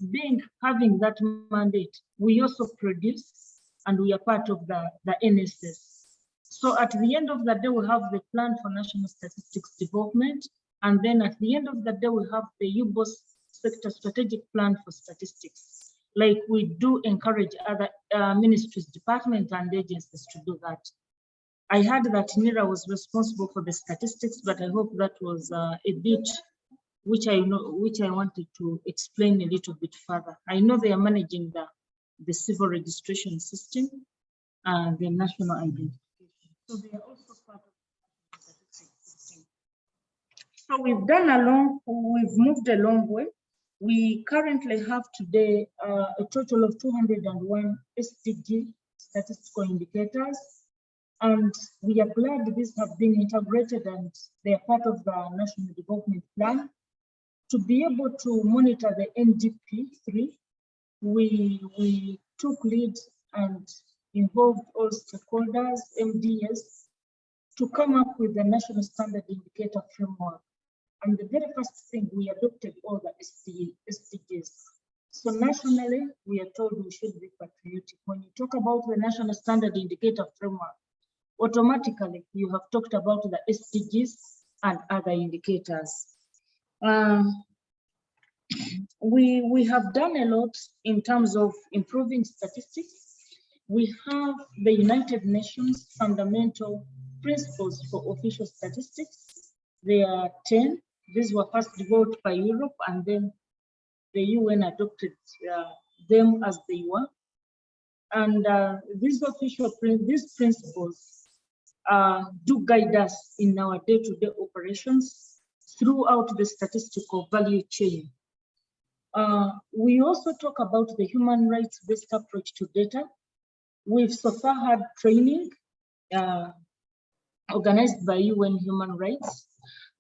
having that mandate, we also produce and we are part of the NSS. So at the end of the day, we have the Plan for National Statistics Development, and then at the end of the day, we have the UBOS Sector Strategic Plan for Statistics. Like we do encourage other ministries, departments, and agencies to do that. I heard that NIRA was responsible for the statistics, but I hope that was a bit which I wanted to explain a little bit further. I know they are managing the civil registration system and the national identification. So they are also part of the statistics system. So we've moved a long way. We currently have today a total of 201 SDG statistical indicators. And we are glad these have been integrated and they are part of the National Development Plan. To be able to monitor the NDP3, we took lead and involved all stakeholders, MDS, to come up with the National Standard Indicator Framework. And the very first thing, we adopted all the SDGs. So nationally, we are told we should be patriotic. When you talk about the National Standard Indicator Framework, automatically you have talked about the SDGs and other indicators. We have done a lot in terms of improving statistics. We have the United Nations Fundamental Principles for Official Statistics. There are 10. These were first developed by Europe, and then the UN adopted them as they were. And these principles do guide us in our day-to-day operations throughout the statistical value chain. We also talk about the human rights-based approach to data. We've so far had training organized by UN Human Rights,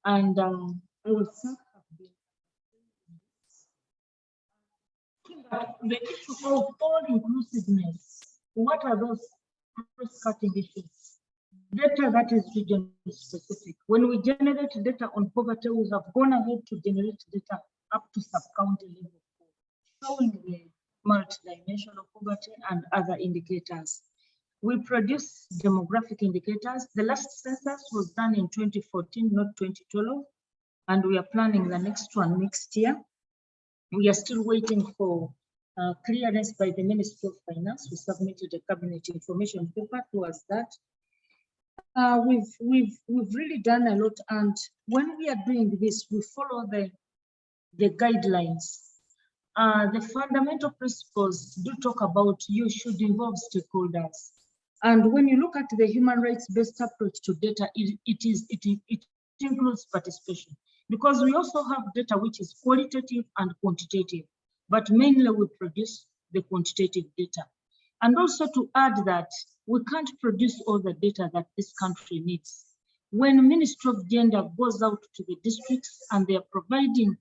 and the issue of all inclusiveness. What are those cross-cutting issues? Data that is region specific. When we generate data on poverty, we have gone ahead to generate data up to sub-county level, showing the multidimensional poverty and other indicators. We produce demographic indicators. The last census was done in 2014, not 2012, and we are planning the next one next year. We are still waiting for clearance by the Ministry of Finance. We submitted a cabinet information paper towards that. We've really done a lot, and when we are doing this, we follow the guidelines. The fundamental principles do talk about you should involve stakeholders. And when you look at the human rights-based approach to data, it includes participation, because we also have data which is qualitative and quantitative, but mainly we produce the quantitative data. And also to add that we can't produce all the data that this country needs. When Ministry of Gender goes out to the districts and they are providing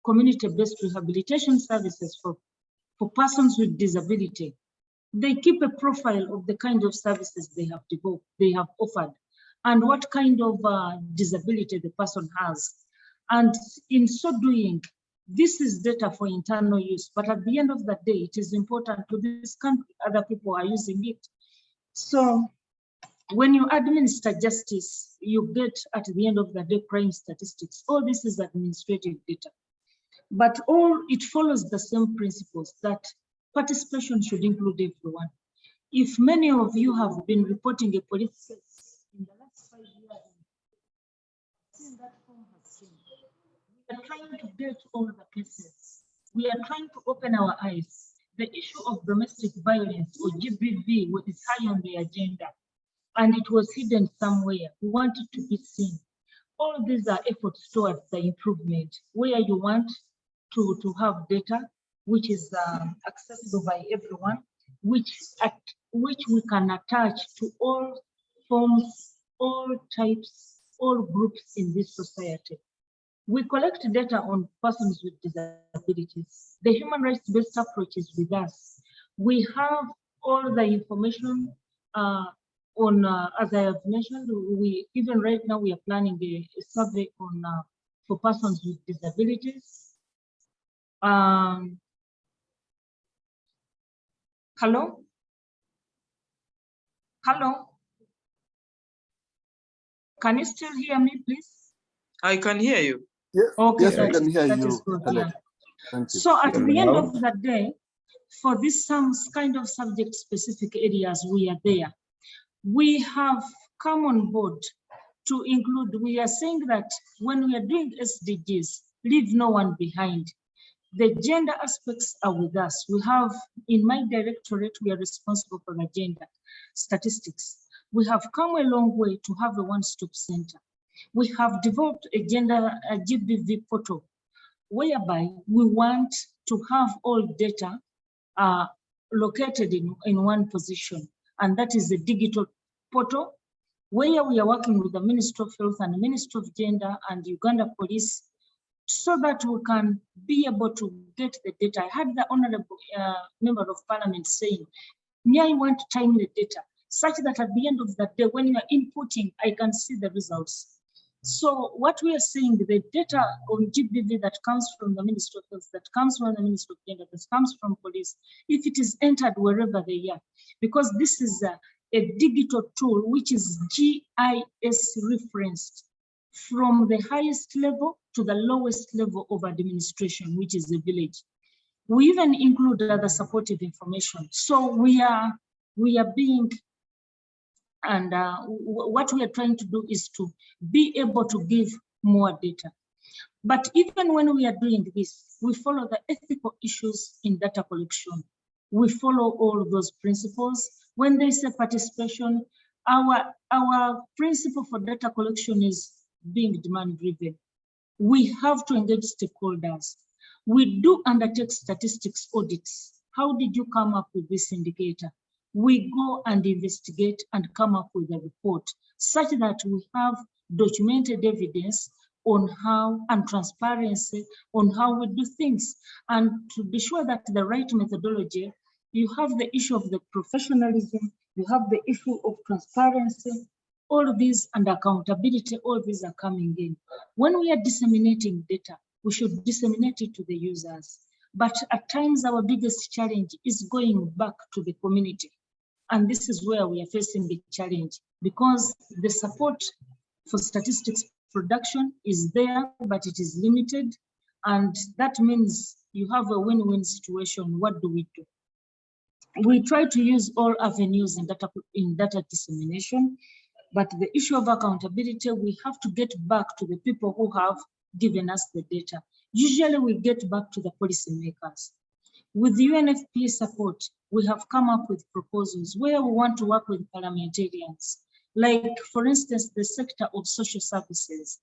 community-based rehabilitation services for persons with disability. They keep a profile of the kind of services they have developed, they have offered, and what kind of disability the person has. And in so doing, this is data for internal use, but at the end of the day, it is important to this country, other people are using it. So when you administer justice, you get at the end of the day crime statistics. All this is administrative data. But all it follows the same principles that participation should include everyone. If many of you have been reporting a police case in the last 5 years, since that form has changed, we are trying to get all the cases. We are trying to open our eyes. The issue of domestic violence or GBV was high on the agenda, and it was hidden somewhere. We want it to be seen. All these are efforts towards the improvement, where you want to have data which is accessible by everyone, which we can attach to all forms, all types, all groups in this society. We collect data on persons with disabilities. The human rights-based approach is with us. We have all the information on, as I have mentioned, even right now we are planning a survey on for persons with disabilities. Hello? Hello? Can you still hear me, please? I can hear you. Yes, Okay, yes, we can hear that you, is good, Helen. yeah. Thank you. So at the end of the day, for this some kind of subject-specific areas, we are there. We have come on board to include, we are saying that when we are doing SDGs, leave no one behind. The gender aspects are with us. We have, in my directorate, we are responsible for the gender statistics. We have come a long way to have a one-stop center. We have developed a GBV portal, whereby we want to have all data located in one position, and that is the digital portal, where we are working with the Ministry of Health and the Ministry of Gender and Uganda Police, so that we can be able to get the data. I had the Honorable Member of Parliament saying, I want timely data, such that at the end of the day, when you are inputting, I can see the results. So what we are saying, the data on GBV that comes from the Ministry of Health, that comes from the Ministry of Gender, that comes from police, if it is entered wherever they are, because this is a digital tool which is GIS referenced from the highest level to the lowest level of administration, which is the village. We even include other supportive information. So we are being, and what we are trying to do is to be able to give more data. But even when we are doing this, we follow the ethical issues in data collection. We follow all of those principles. When they say participation, our principle for data collection is being demand-driven. We have to engage stakeholders. We do undertake statistics audits. How did you come up with this indicator? We go and investigate and come up with a report such that we have documented evidence on how, and transparency on how we do things. And to be sure that the right methodology, you have the issue of the professionalism, you have the issue of transparency, all of these, and accountability, all these are coming in. When we are disseminating data, we should disseminate it to the users. But at times our biggest challenge is going back to the community. And this is where we are facing the challenge, because the support for statistics production is there, but it is limited. And that means you have a win-win situation. What do? We try to use all avenues in data dissemination, but the issue of accountability, we have to get back to the people who have given us the data. Usually we get back to the policymakers. With the UNFPA support, we have come up with proposals where we want to work with parliamentarians. Like, for instance, the sector of social services.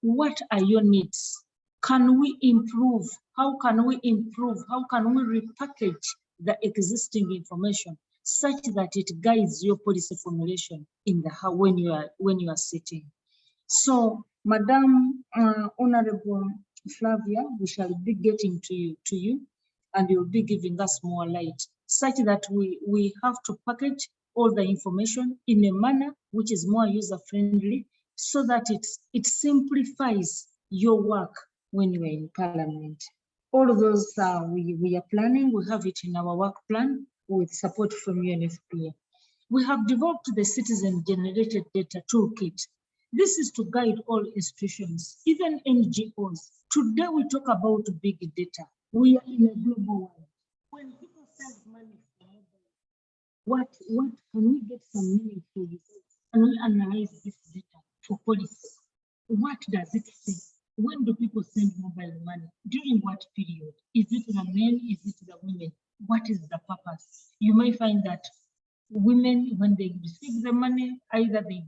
What are your needs? Can we improve? How can we improve? How can we repackage the existing information such that it guides your policy formulation in the how when you are sitting? So, Madam Honorable Flavia, we shall be getting to you, and you'll be giving us more light, such that we have to package all the information in a manner which is more user-friendly, so that it simplifies your work when you are in Parliament. All of those we are planning. We have it in our work plan with support from UNFPA. We have developed the citizen-generated data toolkit. This is to guide all institutions, even NGOs. Today we talk about big data. We are in a global world. When people send money for mobile, what can we get some meaningful results? And we analyze this data for policy. What does it say? When do people send mobile money? During what period? Is it the men? Is it the women? What is the purpose? You might find that women, when they receive the money, either they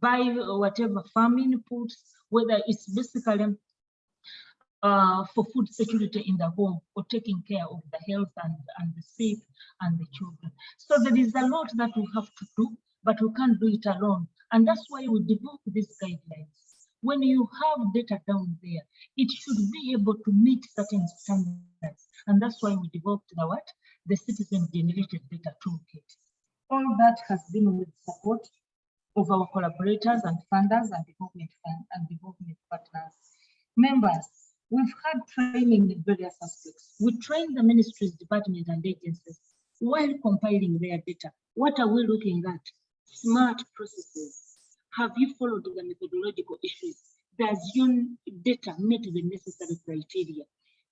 buy whatever farm inputs, whether it's basically for food security in the home or taking care of the health and the sick and the children. So there is a lot that we have to do, but we can't do it alone. And that's why we develop these guidelines. When you have data down there, it should be able to meet certain standards. And that's why we developed the citizen-generated data toolkit. All that has been with support of our collaborators and funders and development partners. Members, we've had training in various aspects. We train the ministries, departments, and agencies while compiling their data. What are we looking at? Smart processes. Have you followed the methodological issues? Does your data meet the necessary criteria?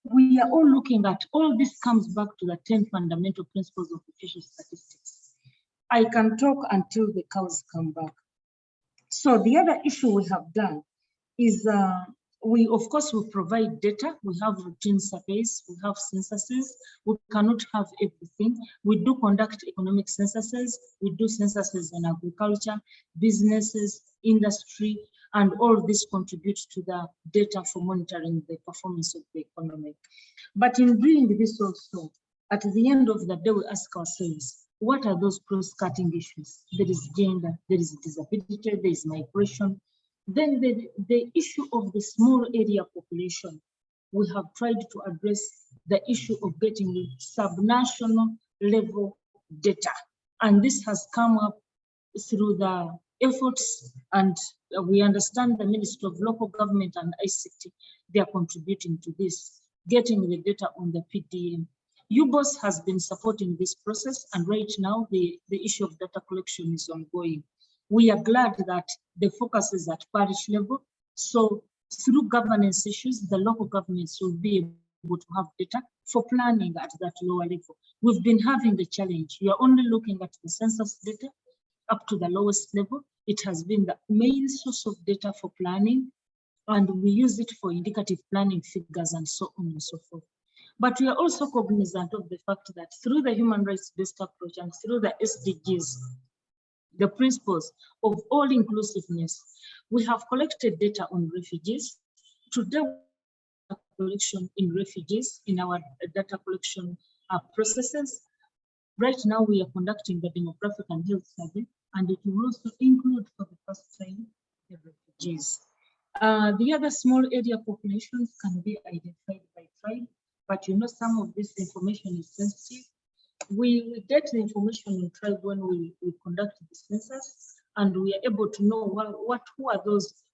We are all looking at, all this comes back to the 10 fundamental principles of official statistics. I can talk until the cows come back. So the other issue we have done is we, of course, will provide data. We have routine surveys, we have censuses. We cannot have everything. We do conduct economic censuses. We do censuses on agriculture, businesses, industry, and all this contributes to the data for monitoring the performance of the economy. But in doing this also, at the end of the day, we ask ourselves, what are those cross-cutting issues? There is gender, there is disability, there is migration. Then the issue of the small area population, we have tried to address the issue of getting subnational level data. And this has come up through the efforts, and we understand the Ministry of Local Government and ICT, they are contributing to this, getting the data on the PDM. UBOS has been supporting this process, and right now the issue of data collection is ongoing. We are glad that the focus is at parish level. So through governance issues, the local governments will be able to have data for planning at that lower level. We've been having the challenge. We are only looking at the census data up to the lowest level. It has been the main source of data for planning, and we use it for indicative planning figures and so on and so forth. But we are also cognizant of the fact that through the human rights-based approach and through the SDGs, the principles of all inclusiveness, we have collected data on refugees. Today, collection in refugees in our data collection processes. Right now, we are conducting the demographic and health survey, and it will also include for the first time the refugees. The other small area populations can be identified by tribe, but you know some of this information is sensitive. We get the information in tribe when we conduct the census, and we are able to know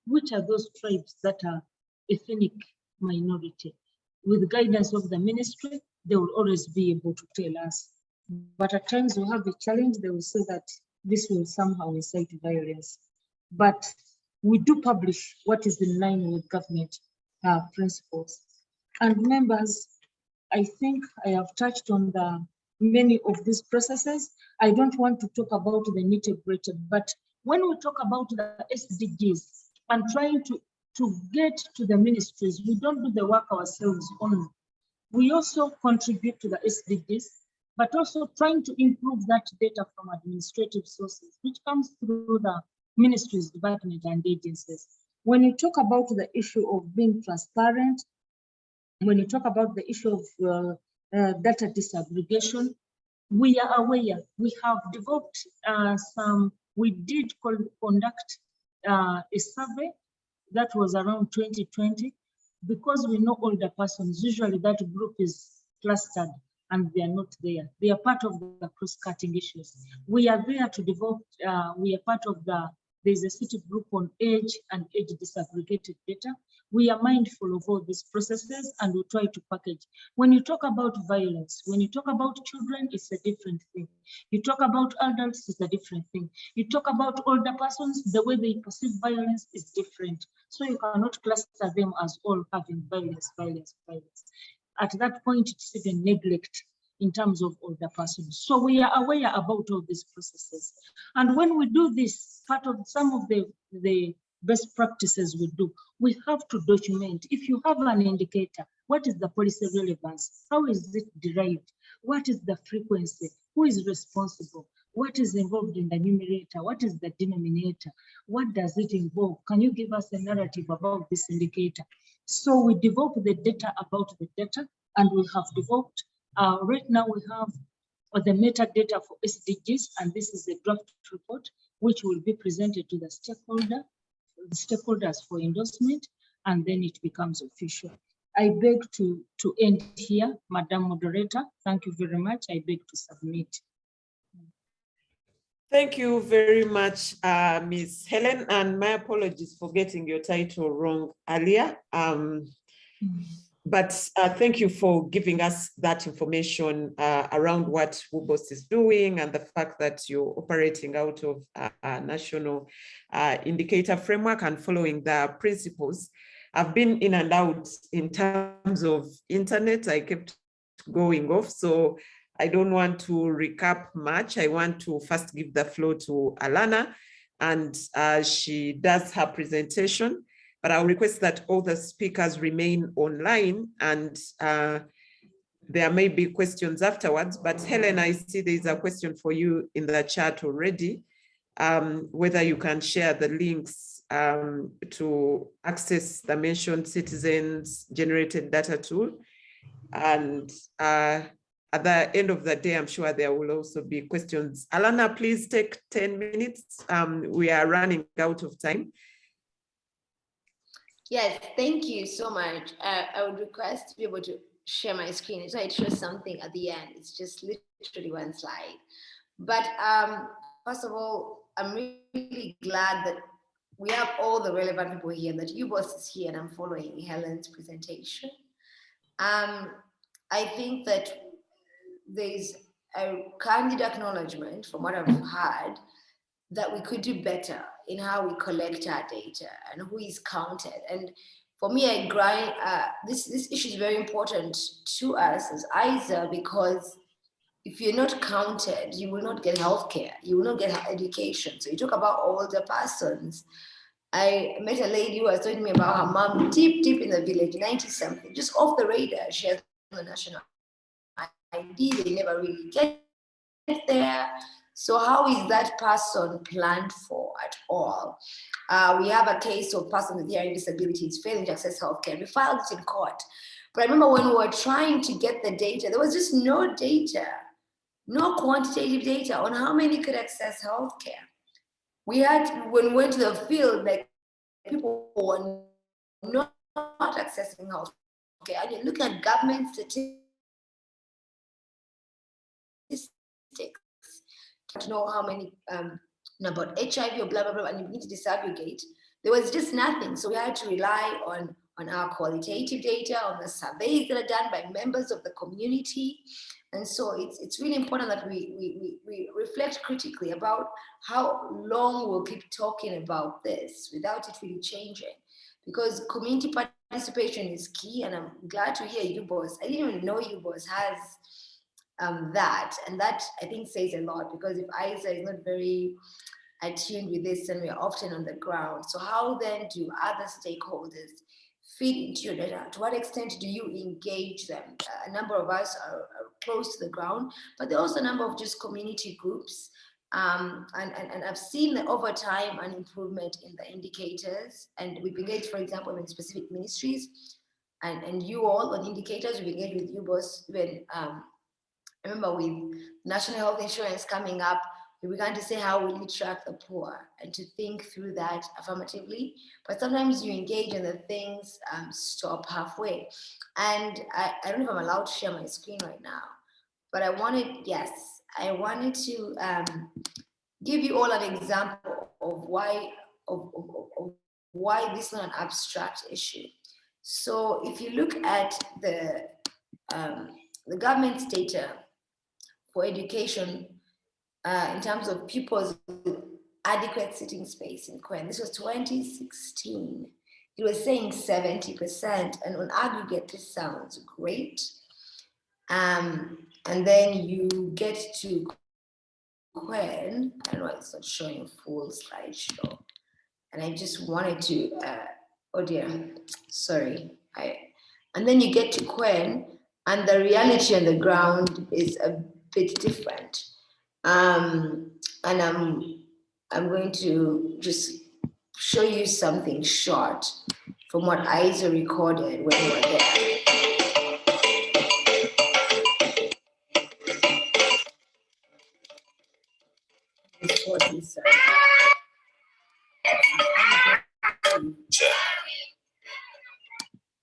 which are those tribes that are ethnic minority. With the guidance of the ministry, they will always be able to tell us. But at times we have a challenge, they will say that this will somehow incite violence. But we do publish what is in line with government principles. And members, I think I have touched on many of these processes. I don't want to talk about the nitty-gritty, but when we talk about the SDGs and trying to get to the ministries, we don't do the work ourselves only. We also contribute to the SDGs, but also trying to improve that data from administrative sources, which comes through the ministries, departments, and agencies. When you talk about the issue of being transparent, when you talk about the issue of data disaggregation, we are aware. We have developed we did conduct a survey that was around 2020, because we know older persons, usually that group is clustered and they are not there. They are part of the cross-cutting issues. We are there to develop, we are part of there's a city group on age and age disaggregated data. We are mindful of all these processes and we try to package. When you talk about violence, when you talk about children, it's a different thing. You talk about adults, it's a different thing. You talk about older persons, the way they perceive violence is different. So you cannot cluster them as all having violence. At that point, it's even neglect in terms of older persons. So we are aware about all these processes. And when we do this, part of some of the best practices we do, we have to document. If you have an indicator, what is the policy relevance? How is it derived? What is the frequency? Who is responsible? What is involved in the numerator? What is the denominator? What does it involve? Can you give us a narrative about this indicator? So we develop the data about the data, and we have developed, right now we have the metadata for SDGs, and this is a draft report, which will be presented to the stakeholders for endorsement, and then it becomes official. I beg to end here, Madam Moderator. Thank you very much. I beg to submit. Thank you very much, Ms. Helen, and my apologies for getting your title wrong earlier. But thank you for giving us that information around what WUBOS is doing and the fact that you're operating out of a national indicator framework and following the principles. I've been in and out in terms of internet. I kept going off, so I don't want to recap much. I want to first give the floor to Alana, and she does her presentation. But I'll request that all the speakers remain online, and there may be questions afterwards. But Helen, I see there's a question for you in the chat already, whether you can share the links to access the mentioned citizens generated data tool. And at the end of the day, I'm sure there will also be questions. Alana, please take 10 minutes. We are running out of time. Yes, thank you so much. I would request to be able to share my screen. So I show something at the end. It's just literally one slide. But first of all, I'm really glad that we have all the relevant people here, that UBOS is here, and I'm following Helen's presentation. I think that there's a candid acknowledgement from what I've heard that we could do better in how we collect our data and who is counted. And for me, this issue is very important to us as ISER, because if you're not counted, you will not get healthcare, you will not get education. So you talk about older persons. I met a lady who was telling me about her mom deep in the village, 90-something, just off the radar. She has the national ID, they never really get there. So how is that person planned for at all? We have a case of a person with hearing disabilities failing to access healthcare. We filed it in court. But I remember when we were trying to get the data, there was just no data, no quantitative data on how many could access healthcare. When we went to the field, like, people were not accessing healthcare. And you look at government statistics to know how many about HIV or blah blah blah, and you need to disaggregate. There was just nothing, so we had to rely on our qualitative data, on the surveys that are done by members of the community. And so it's really important that we reflect critically about how long we'll keep talking about this without it really changing, because community participation is key. And I'm glad to hear UBOS. I didn't even know UBOS has that, and that I think says a lot, because if ISER is not very attuned with this, and we're often on the ground, so how then do other stakeholders feed into your data? To what extent do you engage them? A number of us are close to the ground, but there are also a number of just community groups, and I've seen that over time an improvement in the indicators, and we've engaged, for example, in specific ministries, and you all on indicators. We've engaged with UBOS when I remember with National Health Insurance coming up, we began to say how will you track the poor and to think through that affirmatively. But sometimes you engage and the things stop halfway. And I don't know if I'm allowed to share my screen right now, but I wanted to give you all an example of why this is not an abstract issue. So if you look at the government's data for education in terms of pupils with adequate sitting space in Quen, this was 2016. It was saying 70%, and on aggregate, this sounds great. And then you get to Quen, I don't know, it's not showing full slideshow. And I just wanted to, oh dear, sorry. And then you get to Quen, and the reality on the ground is a bit different. And I'm going to just show you something short from what ISER recorded when we were there. This is what he said.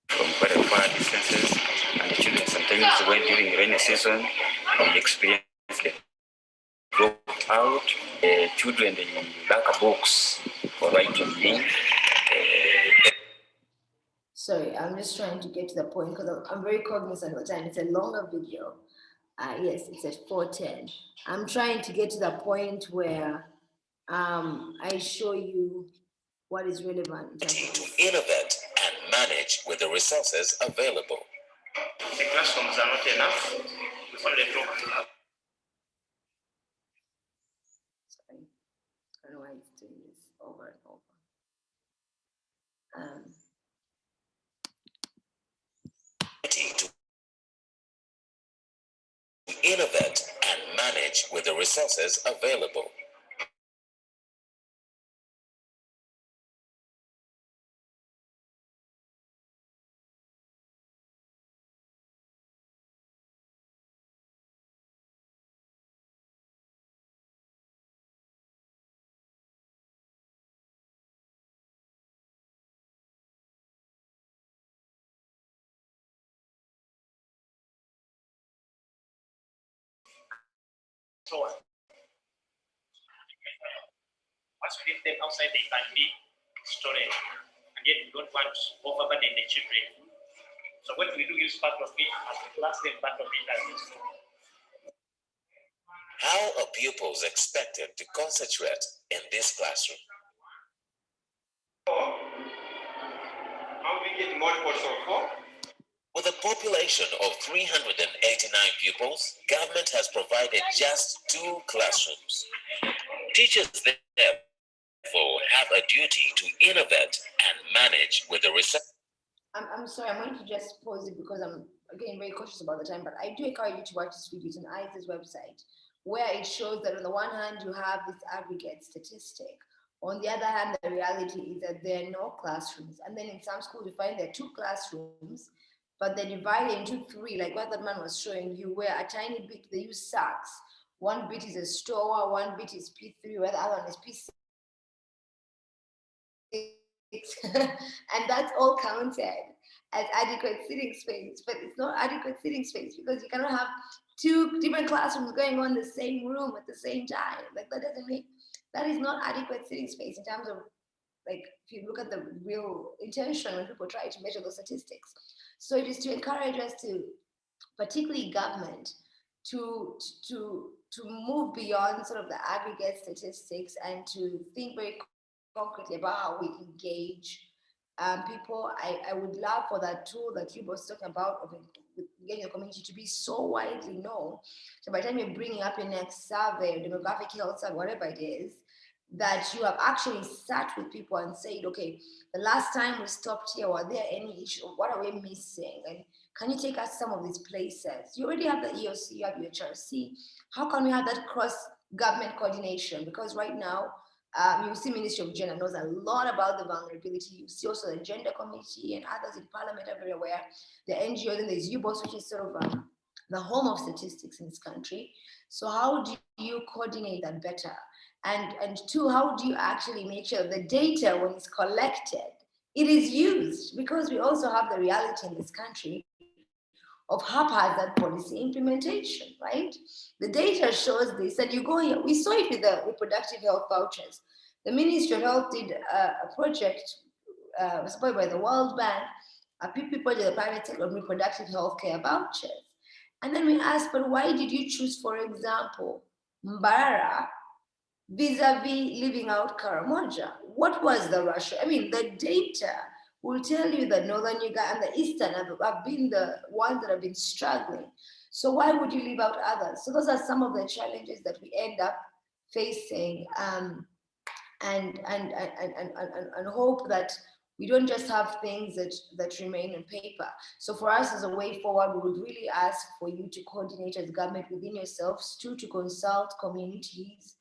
From quite a far distances, and the children sometimes when during rainy season, we experience the drop out. The children, they lack books for writing in. Sorry, I'm just trying to get to the point because I'm very cognizant of the time. It's a longer video. Yes, it's at 4:10. I'm trying to get to the point where I show you what is relevant. To innovate and manage with the resources available. The classrooms are not enough. We only talk to have. Sorry, I don't know why it's doing this over and over. To innovate and manage with the resources available. Once we leave them outside, they can be stored, and yet we don't want to overburden the children. So what we do use part of it as a class, then part of it as a school. How are pupils expected to concentrate in this classroom? How we get multiples of 4? With a population of 389 pupils, government has provided just 2 classrooms. Teachers therefore have a duty to innovate and manage with the research. I'm sorry, I'm going to just pause it because I'm again very cautious about the time, but I do encourage you to watch this video. It's on ISER's website, where it shows that on the one hand, you have this aggregate statistic. On the other hand, the reality is that there are no classrooms. And then in some schools, you find there are 2 classrooms, but they're divided into 3, like what that man was showing you, where a tiny bit, they use sacks. One bit is a store, one bit is P3, where the other one is P6. And that's all counted as adequate sitting space, but it's not adequate sitting space because you cannot have 2 different classrooms going on in the same room at the same time. Like that is not adequate sitting space in terms of, like, if you look at the real intention when people try to measure those statistics. So it is to encourage us to, particularly government, to move beyond sort of the aggregate statistics and to think very concretely about how we engage people. I would love for that tool that you was talking about of getting the community to be so widely known. So by the time you're bringing up your next survey, or demographic health survey, whatever it is, that you have actually sat with people and said, okay, the last time we stopped here, were there any issues? What are we missing? And can you take us to some of these places? You already have the EOC, you have UHRC. How can we have that cross-government coordination? Because right now, you see Ministry of Gender knows a lot about the vulnerability. You see also the Gender Committee and others in Parliament are very aware. The NGOs, and there's UBOS, which is sort of the home of statistics in this country. So how do you coordinate that better? And two, how do you actually make sure the data, when it's collected, it is used? Because we also have the reality in this country of haphazard policy implementation, right? The data shows this, that you go here, we saw it with the reproductive health vouchers. The Ministry of Health did a project supported by the World Bank, a PP project, the private sector of reproductive health care vouchers. And then we asked, but why did you choose, for example, Mbarara vis-a-vis leaving out Karamoja? What was the rationale? I mean, the data will tell you that Northern Uganda and the Eastern have been the ones that have been struggling. So why would you leave out others? So those are some of the challenges that we end up facing, and hope that we don't just have things that remain on paper. So for us, as a way forward, we would really ask for you to coordinate as government within yourselves, 2, to consult communities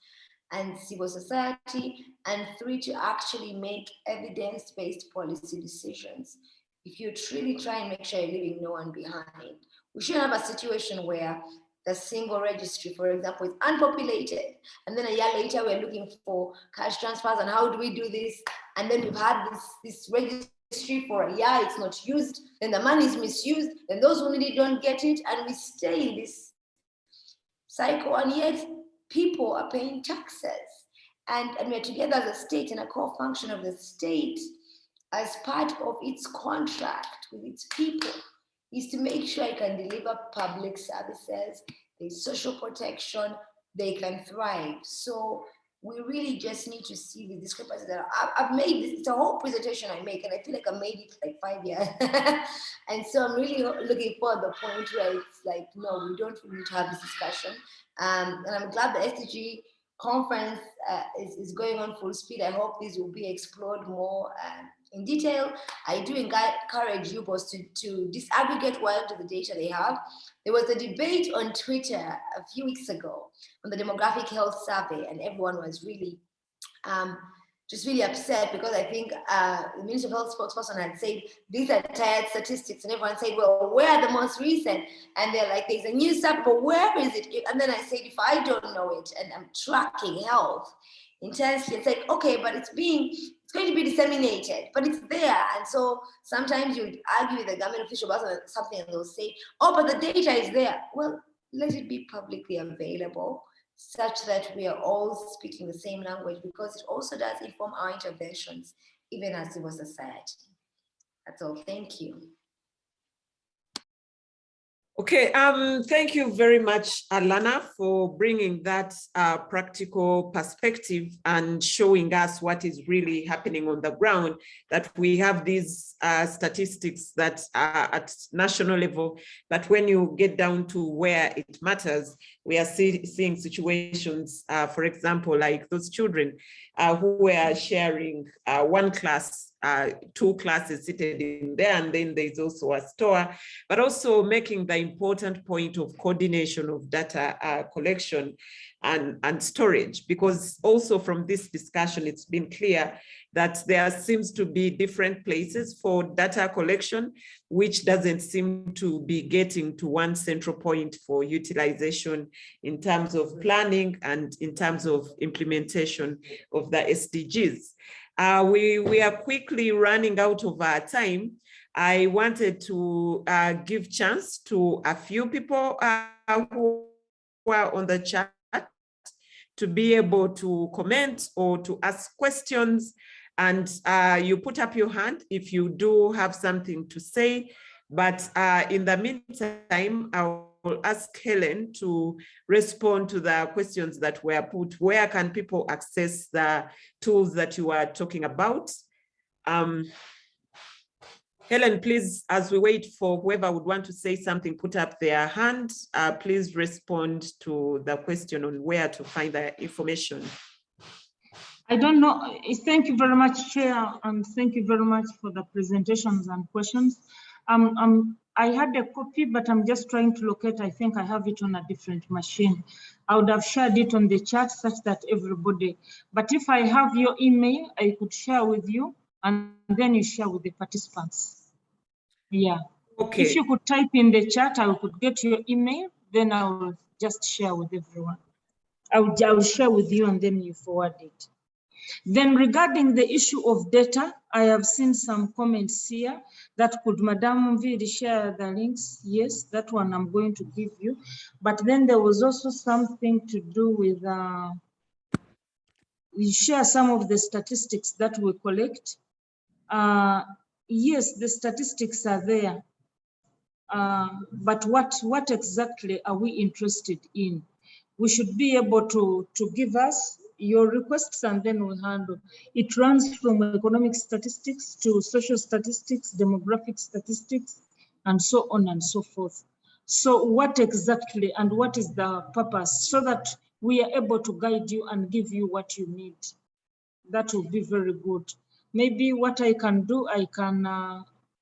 and civil society, and 3, to actually make evidence-based policy decisions. If you truly try and make sure you're leaving no one behind, we shouldn't have a situation where the single registry, for example, is unpopulated, and then a year later we're looking for cash transfers and how do we do this, and then we've had this registry for a year, it's not used, then the money is misused, then those who need it don't get it, and we stay in this cycle, and yet people are paying taxes, and we're together as a state, and a core function of the state as part of its contract with its people is to make sure it can deliver public services, there's social protection, they can thrive. So we really just need to see the discrepancies that I've made this, it's a whole presentation I make, and I feel like I made it like 5 years. And so I'm really looking for the point where it's like, no, we don't really need to have this discussion. And I'm glad the SDG conference is going on full speed. I hope this will be explored more in detail. I do encourage you both to disaggregate what the data they have. There was a debate on Twitter a few weeks ago on the demographic health survey, and everyone was really just really upset because I think the Ministry of Health spokesperson had said these are tired statistics, and everyone said, well, where are the most recent? And they're like, there's a new survey, but where is it? And then I said, if I don't know it and I'm tracking health intensely, it's like, okay, but it's going to be disseminated, but it's there. And so sometimes you argue with the government official about something and they'll say, oh, but the data is there. Well, let it be publicly available such that we are all speaking the same language, because it also does inform our interventions, even as civil society. That's all. Thank you. Okay, thank you very much, Alana, for bringing that practical perspective and showing us what is really happening on the ground, that we have these statistics that are at national level, but when you get down to where it matters, we are seeing situations, for example, like those children who were sharing one class, 2 classes seated in there, and then there's also a store, but also making the important point of coordination of data collection and storage, because also from this discussion, it's been clear that there seems to be different places for data collection, which doesn't seem to be getting to one central point for utilization in terms of planning and in terms of implementation of the SDGs. We are quickly running out of our time. I wanted to give chance to a few people who are on the chat to be able to comment or to ask questions. And you put up your hand if you do have something to say. But in the meantime, I will ask Helen to respond to the questions that were put. Where can people access the tools that you are talking about? Helen, please, as we wait for whoever would want to say something, put up their hand. Please respond to the question on where to find the information. I don't know. Thank you very much, Chair, and thank you very much for the presentations and questions. I had a copy, but I'm just trying to locate. I think I have it on a different machine. I would have shared it on the chat such that everybody, but if I have your email, I could share with you, and then you share with the participants. Yeah. Okay. If you could type in the chat, I could get your email, then I will just share with everyone. I will share with you and then you forward it. Then regarding the issue of data, I have seen some comments here that could Madam Mvidi share the links? Yes, that one I'm going to give you. But then there was also something to do with, we share some of the statistics that we collect. Yes, the statistics are there. But what exactly are we interested in? We should be able to give us your requests and then we'll handle. It runs from economic statistics to social statistics, demographic statistics, and so on and so forth. So what exactly and what is the purpose so that we are able to guide you and give you what you need? That will be very good. Maybe what I can do,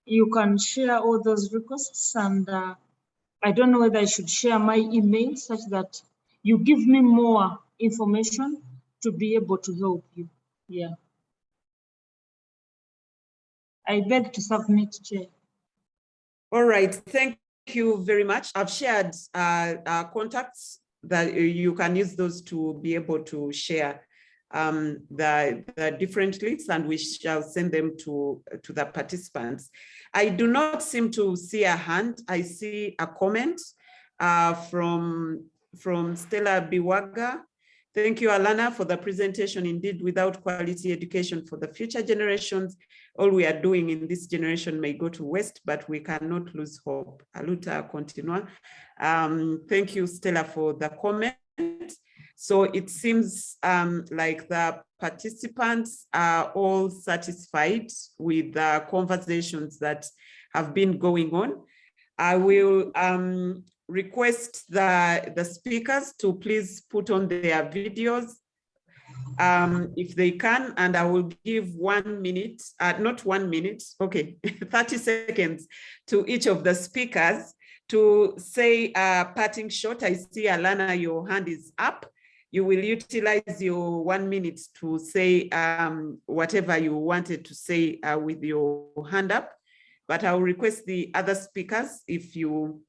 you can share all those requests and I don't know whether I should share my email such that you give me more information to be able to help you. Yeah. I beg to submit, Chair. All right, thank you very much. I've shared contacts that you can use those to be able to share the different links, and we shall send them to the participants. I do not seem to see a hand. I see a comment from Stella Biwaga. Thank you, Alana, for the presentation. Indeed, without quality education for the future generations, all we are doing in this generation may go to waste, but we cannot lose hope. Aluta continua. Thank you, Stella, for the comment. So it seems like the participants are all satisfied with the conversations that have been going on. I will request the speakers to please put on their videos if they can, and I will give 1 minute, not 1 minute, okay, 30 seconds to each of the speakers to say a parting shot. I see, Alana, your hand is up. You will utilize your 1 minute to say whatever you wanted to say with your hand up. But I will request the other speakers, if you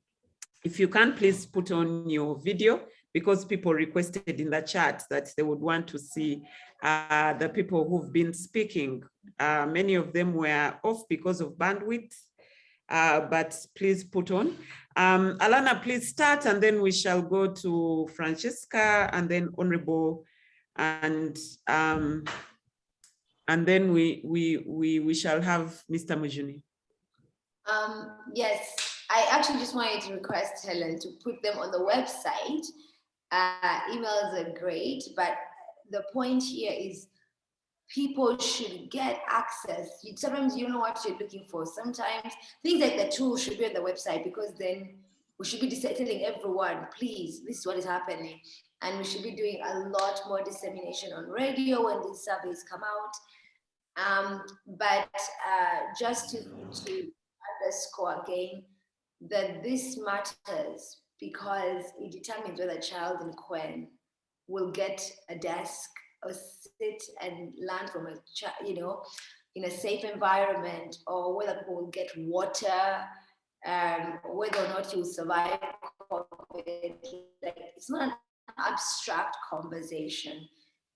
can, please put on your video, because people requested in the chat that they would want to see the people who've been speaking. Many of them were off because of bandwidth, but please put on. Alana, please start, and then we shall go to Francesca, and then Honorable, and then we shall have Mr. Mujuni. Yes, I actually just wanted to request Helen to put them on the website. Emails are great, but the point here is people should get access. Sometimes you know what you're looking for. Sometimes things like the tool should be on the website, because then we should be telling everyone, please, this is what is happening. And we should be doing a lot more dissemination on radio when these surveys come out. But just to underscore again that this matters, because it determines whether a child in Quen will get a desk or sit and learn from a child, in a safe environment, or whether people will get water, whether or not you will survive COVID. Like, it's not an abstract conversation.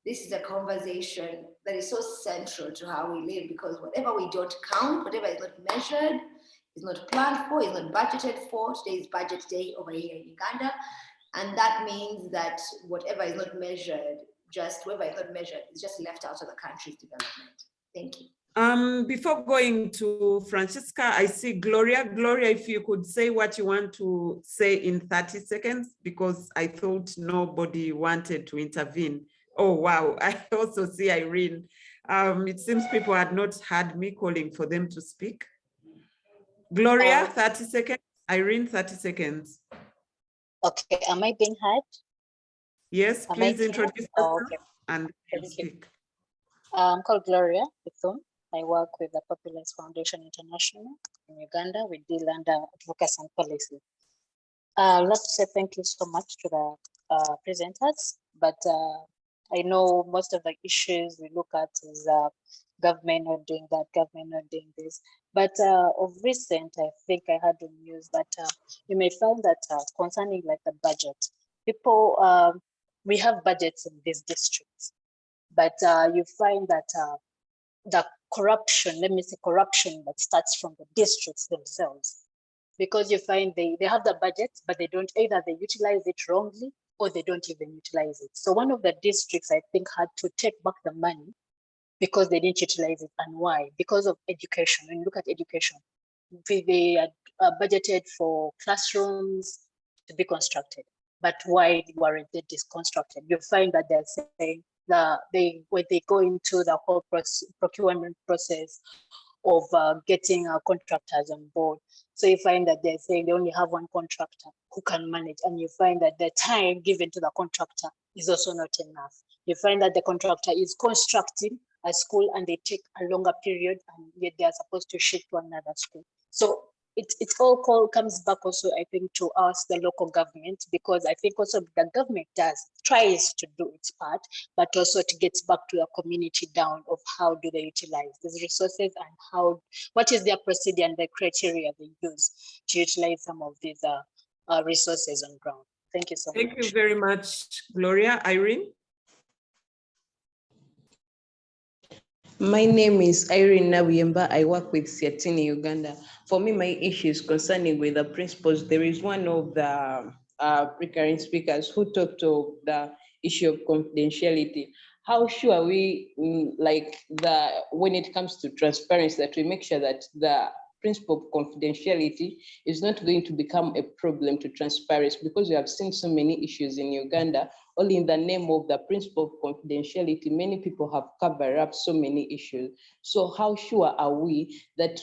This is a conversation that is so central to how we live, because whatever we don't count, whatever is not measured, is not planned for, is not budgeted for. Today is budget day over here in Uganda. And that means that whatever is not measured, whoever is not measured, is just left out of the country's development. Thank you. Before going to Francesca, I see Gloria. Gloria, if you could say what you want to say in 30 seconds, because I thought nobody wanted to intervene. Oh, wow. I also see Irene. It seems people had not heard me calling for them to speak. Gloria, 30 seconds. Irene, 30 seconds. Okay, am I being heard? Yes, please introduce yourself and speak. I'm called Gloria Bethune. I work with the Populous Foundation International in Uganda. We deal under advocacy and policy. I'd love to say thank you so much to the presenters, but I know most of the issues we look at is government not doing that, government not doing this. But of recent, I think I had the news that you may find that concerning like the budget, people, we have budgets in these districts, but you find that the corruption, let me say corruption that starts from the districts themselves, because you find they have the budget, but they don't, either they utilize it wrongly or they don't even utilize it. So one of the districts I think had to take back the money because they didn't utilize it. And why? Because of education. When you look at education, they had budgeted for classrooms to be constructed, but why weren't they constructed? You find that they're saying that when they go into the whole procurement process of getting contractors on board. So you find that they're saying they only have one contractor who can manage, and you find that the time given to the contractor is also not enough. You find that the contractor is constructing a school and they take a longer period, and yet they are supposed to shift to another school. So it all comes back also, I think, to us, the local government, because I think also the government tries to do its part, but also to get back to a community down of how do they utilize these resources and what is their procedure and the criteria they use to utilize some of these resources on ground. Thank you so much. Thank you very much, Gloria. Irene? My name is Irene Nabuyemba. I work with Siatini, Uganda. For me, my issues concerning with the principals, there is one of the recurring speakers who talked of the issue of confidentiality. How sure are we, when it comes to transparency, that we make sure that the principle of confidentiality is not going to become a problem to transparency, because we have seen so many issues in Uganda, only in the name of the principle of confidentiality, many people have covered up so many issues. So how sure are we that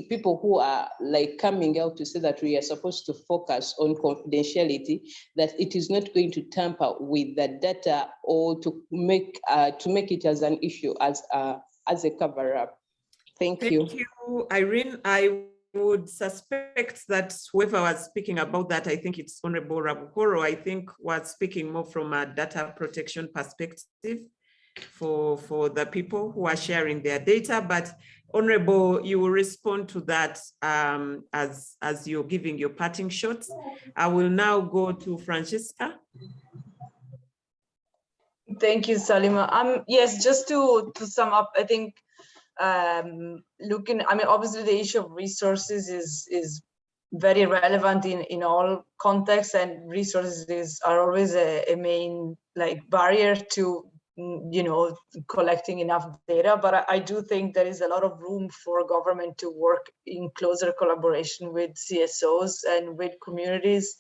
people who are like coming out to say that we are supposed to focus on confidentiality, that it is not going to tamper with the data or to make it as an issue, as a cover up? Thank you. Thank you, Irene. I would suspect that whoever was speaking about that, I think it's Honorable Rabukoro, I think was speaking more from a data protection perspective for the people who are sharing their data. But Honorable, you will respond to that as you're giving your parting shots. I will now go to Francisca. Thank you, Salima. Yes, just to sum up, I think obviously the issue of resources is very relevant in all contexts, and resources are always a main barrier to collecting enough data. But I do think there is a lot of room for government to work in closer collaboration with CSOs and with communities,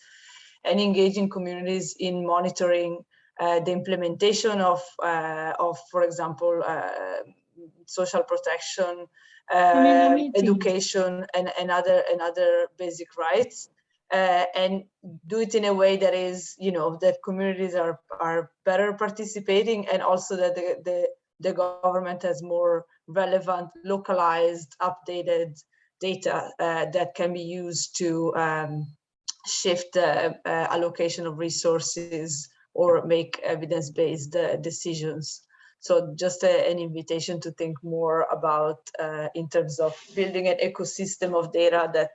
and engaging communities in monitoring the implementation of, for example, social protection, education, and other basic rights, and do it in a way that is, that communities are better participating, and also that the government has more relevant, localized, updated data that can be used to shift allocation of resources or make evidence-based decisions. So just an invitation to think more about in terms of building an ecosystem of data that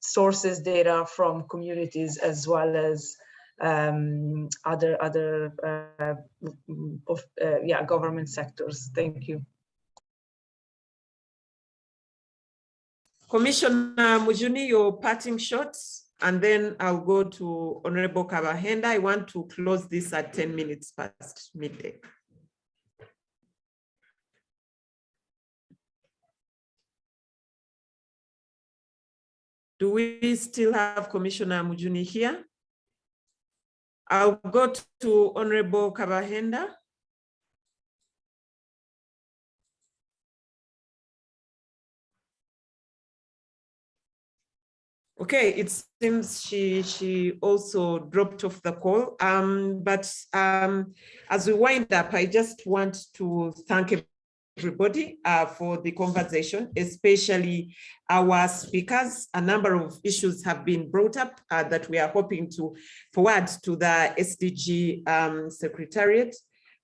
sources data from communities as well as other government sectors. Thank you. Commissioner Mujuni, your parting shots, and then I'll go to Honorable Kabahenda. I want to close this at 10 minutes past midday. Do we still have Commissioner Mujuni here? I'll go to Honorable Kabahenda. Okay, it seems she also dropped off the call. But as we wind up, I just want to thank everybody for the conversation, especially our speakers. A number of issues have been brought up that we are hoping to forward to the SDG Secretariat.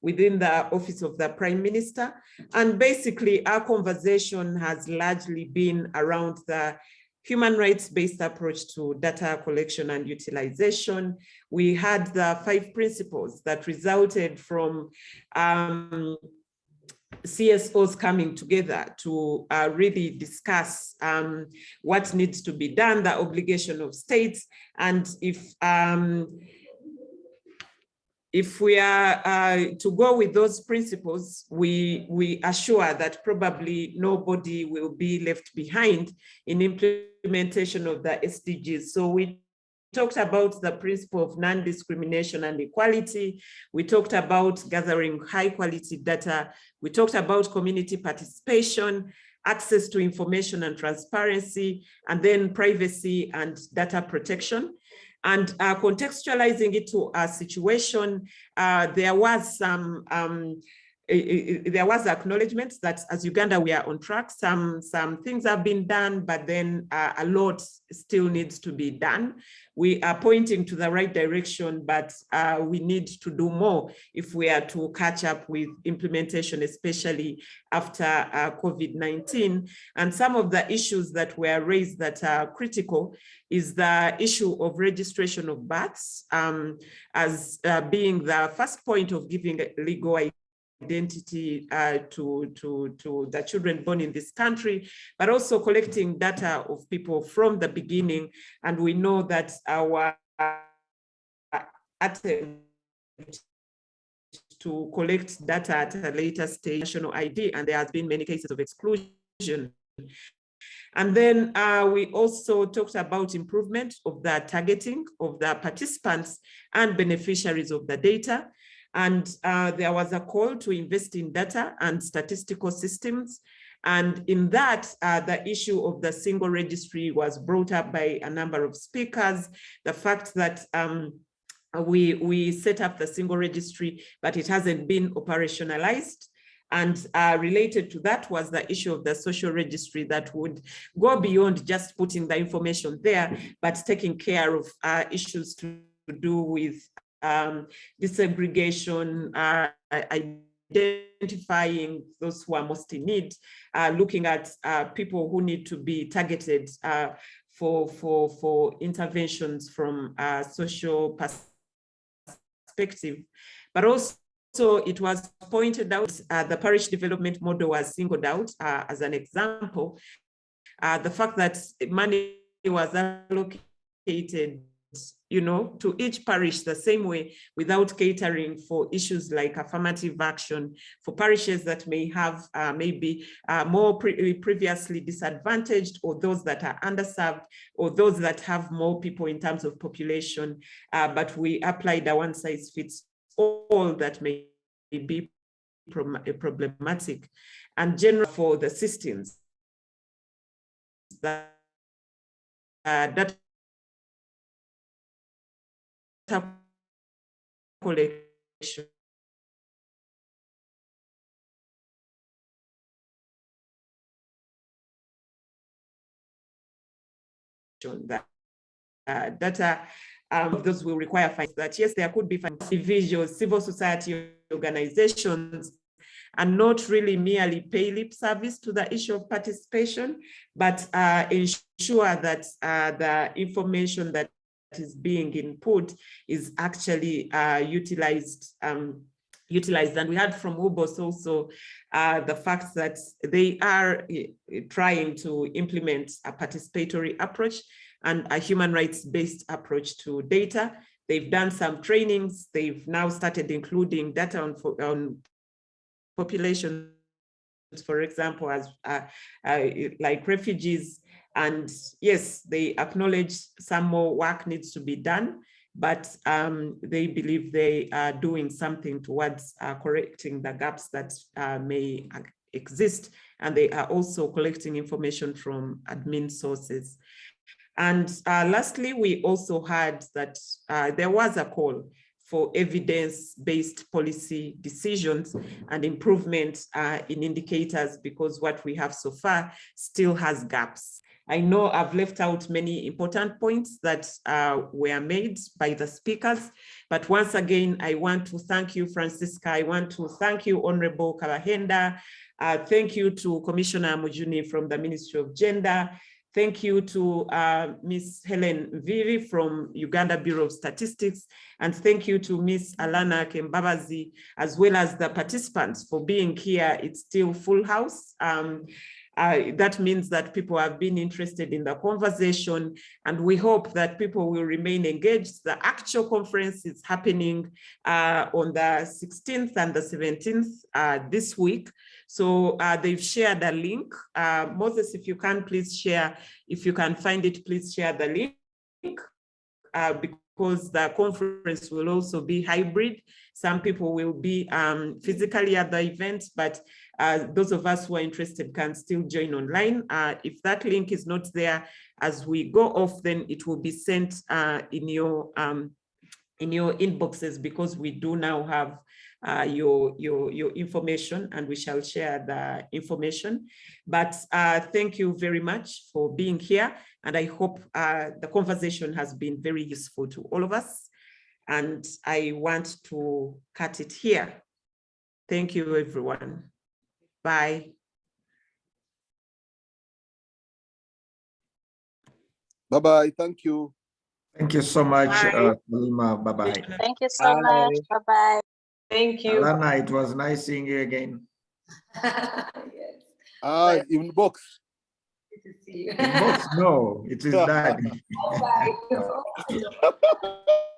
within the Office of the Prime Minister. And basically, our conversation has largely been around the human rights-based approach to data collection and utilization. We had the 5 principles that resulted from CSOs coming together to really discuss what needs to be done, the obligation of states, and if we are to go with those principles, we assure that probably nobody will be left behind in implementation of the SDGs. So we talked about the principle of non-discrimination and equality. We talked about gathering high quality data. We talked about community participation, access to information and transparency, and then privacy and data protection. And contextualizing it to a situation, there was some acknowledgement that as Uganda we are on track. Some things have been done, but then a lot still needs to be done. We are pointing to the right direction, but we need to do more if we are to catch up with implementation, especially after COVID-19. And some of the issues that were raised that are critical is the issue of registration of births as being the first point of giving legal identity to the children born in this country, but also collecting data of people from the beginning. And we know that our attempt to collect data at a later stage, national ID, and there has been many cases of exclusion. And then we also talked about improvement of the targeting of the participants and beneficiaries of the data. And there was a call to invest in data and statistical systems. And in that, the issue of the single registry was brought up by a number of speakers. The fact that we set up the single registry, but it hasn't been operationalized. And related to that was the issue of the social registry that would go beyond just putting the information there, but taking care of issues to do with disaggregation, identifying those who are most in need, looking at people who need to be targeted for interventions from a social perspective. But also it was pointed out, the parish development model was singled out as an example. The fact that money was allocated to each parish the same way without catering for issues like affirmative action for parishes that may have maybe more previously disadvantaged, or those that are underserved, or those that have more people in terms of population, but we applied a one-size-fits-all that may be problematic. And general for the systems that collection that data those will require funds. That yes, there could be individuals, civil society organizations, and not really merely pay lip service to the issue of participation, but ensure that the information that is being input is actually utilized. And we heard from UBOS also the fact that they are trying to implement a participatory approach and a human rights-based approach to data. They've done some trainings. They've now started including data on populations, for example, as like refugees. And yes, they acknowledge some more work needs to be done, but they believe they are doing something towards correcting the gaps that may exist. And they are also collecting information from admin sources. And lastly, we also heard that there was a call for evidence-based policy decisions and improvement in indicators, because what we have so far still has gaps. I know I've left out many important points that were made by the speakers, but once again, I want to thank you, Francisca. I want to thank you, Honorable Kabahenda. Thank you to Commissioner Mujuni from the Ministry of Gender. Thank you to Ms. Helen Mvivi from Uganda Bureau of Statistics. And thank you to Ms. Alana Kembabazi, as well as the participants for being here. It's still full house. That means that people have been interested in the conversation, and we hope that people will remain engaged. The actual conference is happening on the 16th and the 17th this week. So they've shared a link. Moses, if you can, please share. If you can find it, please share the link. Because the conference will also be hybrid. Some people will be physically at the event, but those of us who are interested can still join online. If that link is not there as we go off, then it will be sent in your inboxes, because we do now have your information, and we shall share the information. But thank you very much for being here, and I hope the conversation has been very useful to all of us, and I want to cut it here. Thank you, everyone. Bye. Bye-bye. Thank you. Thank you so much, Salima. Bye-bye. Thank you so much. Bye-bye. Thank you. Alana, it was nice seeing you again. Yes. In box. Good to see you. In box, no, it is that. Bye-bye.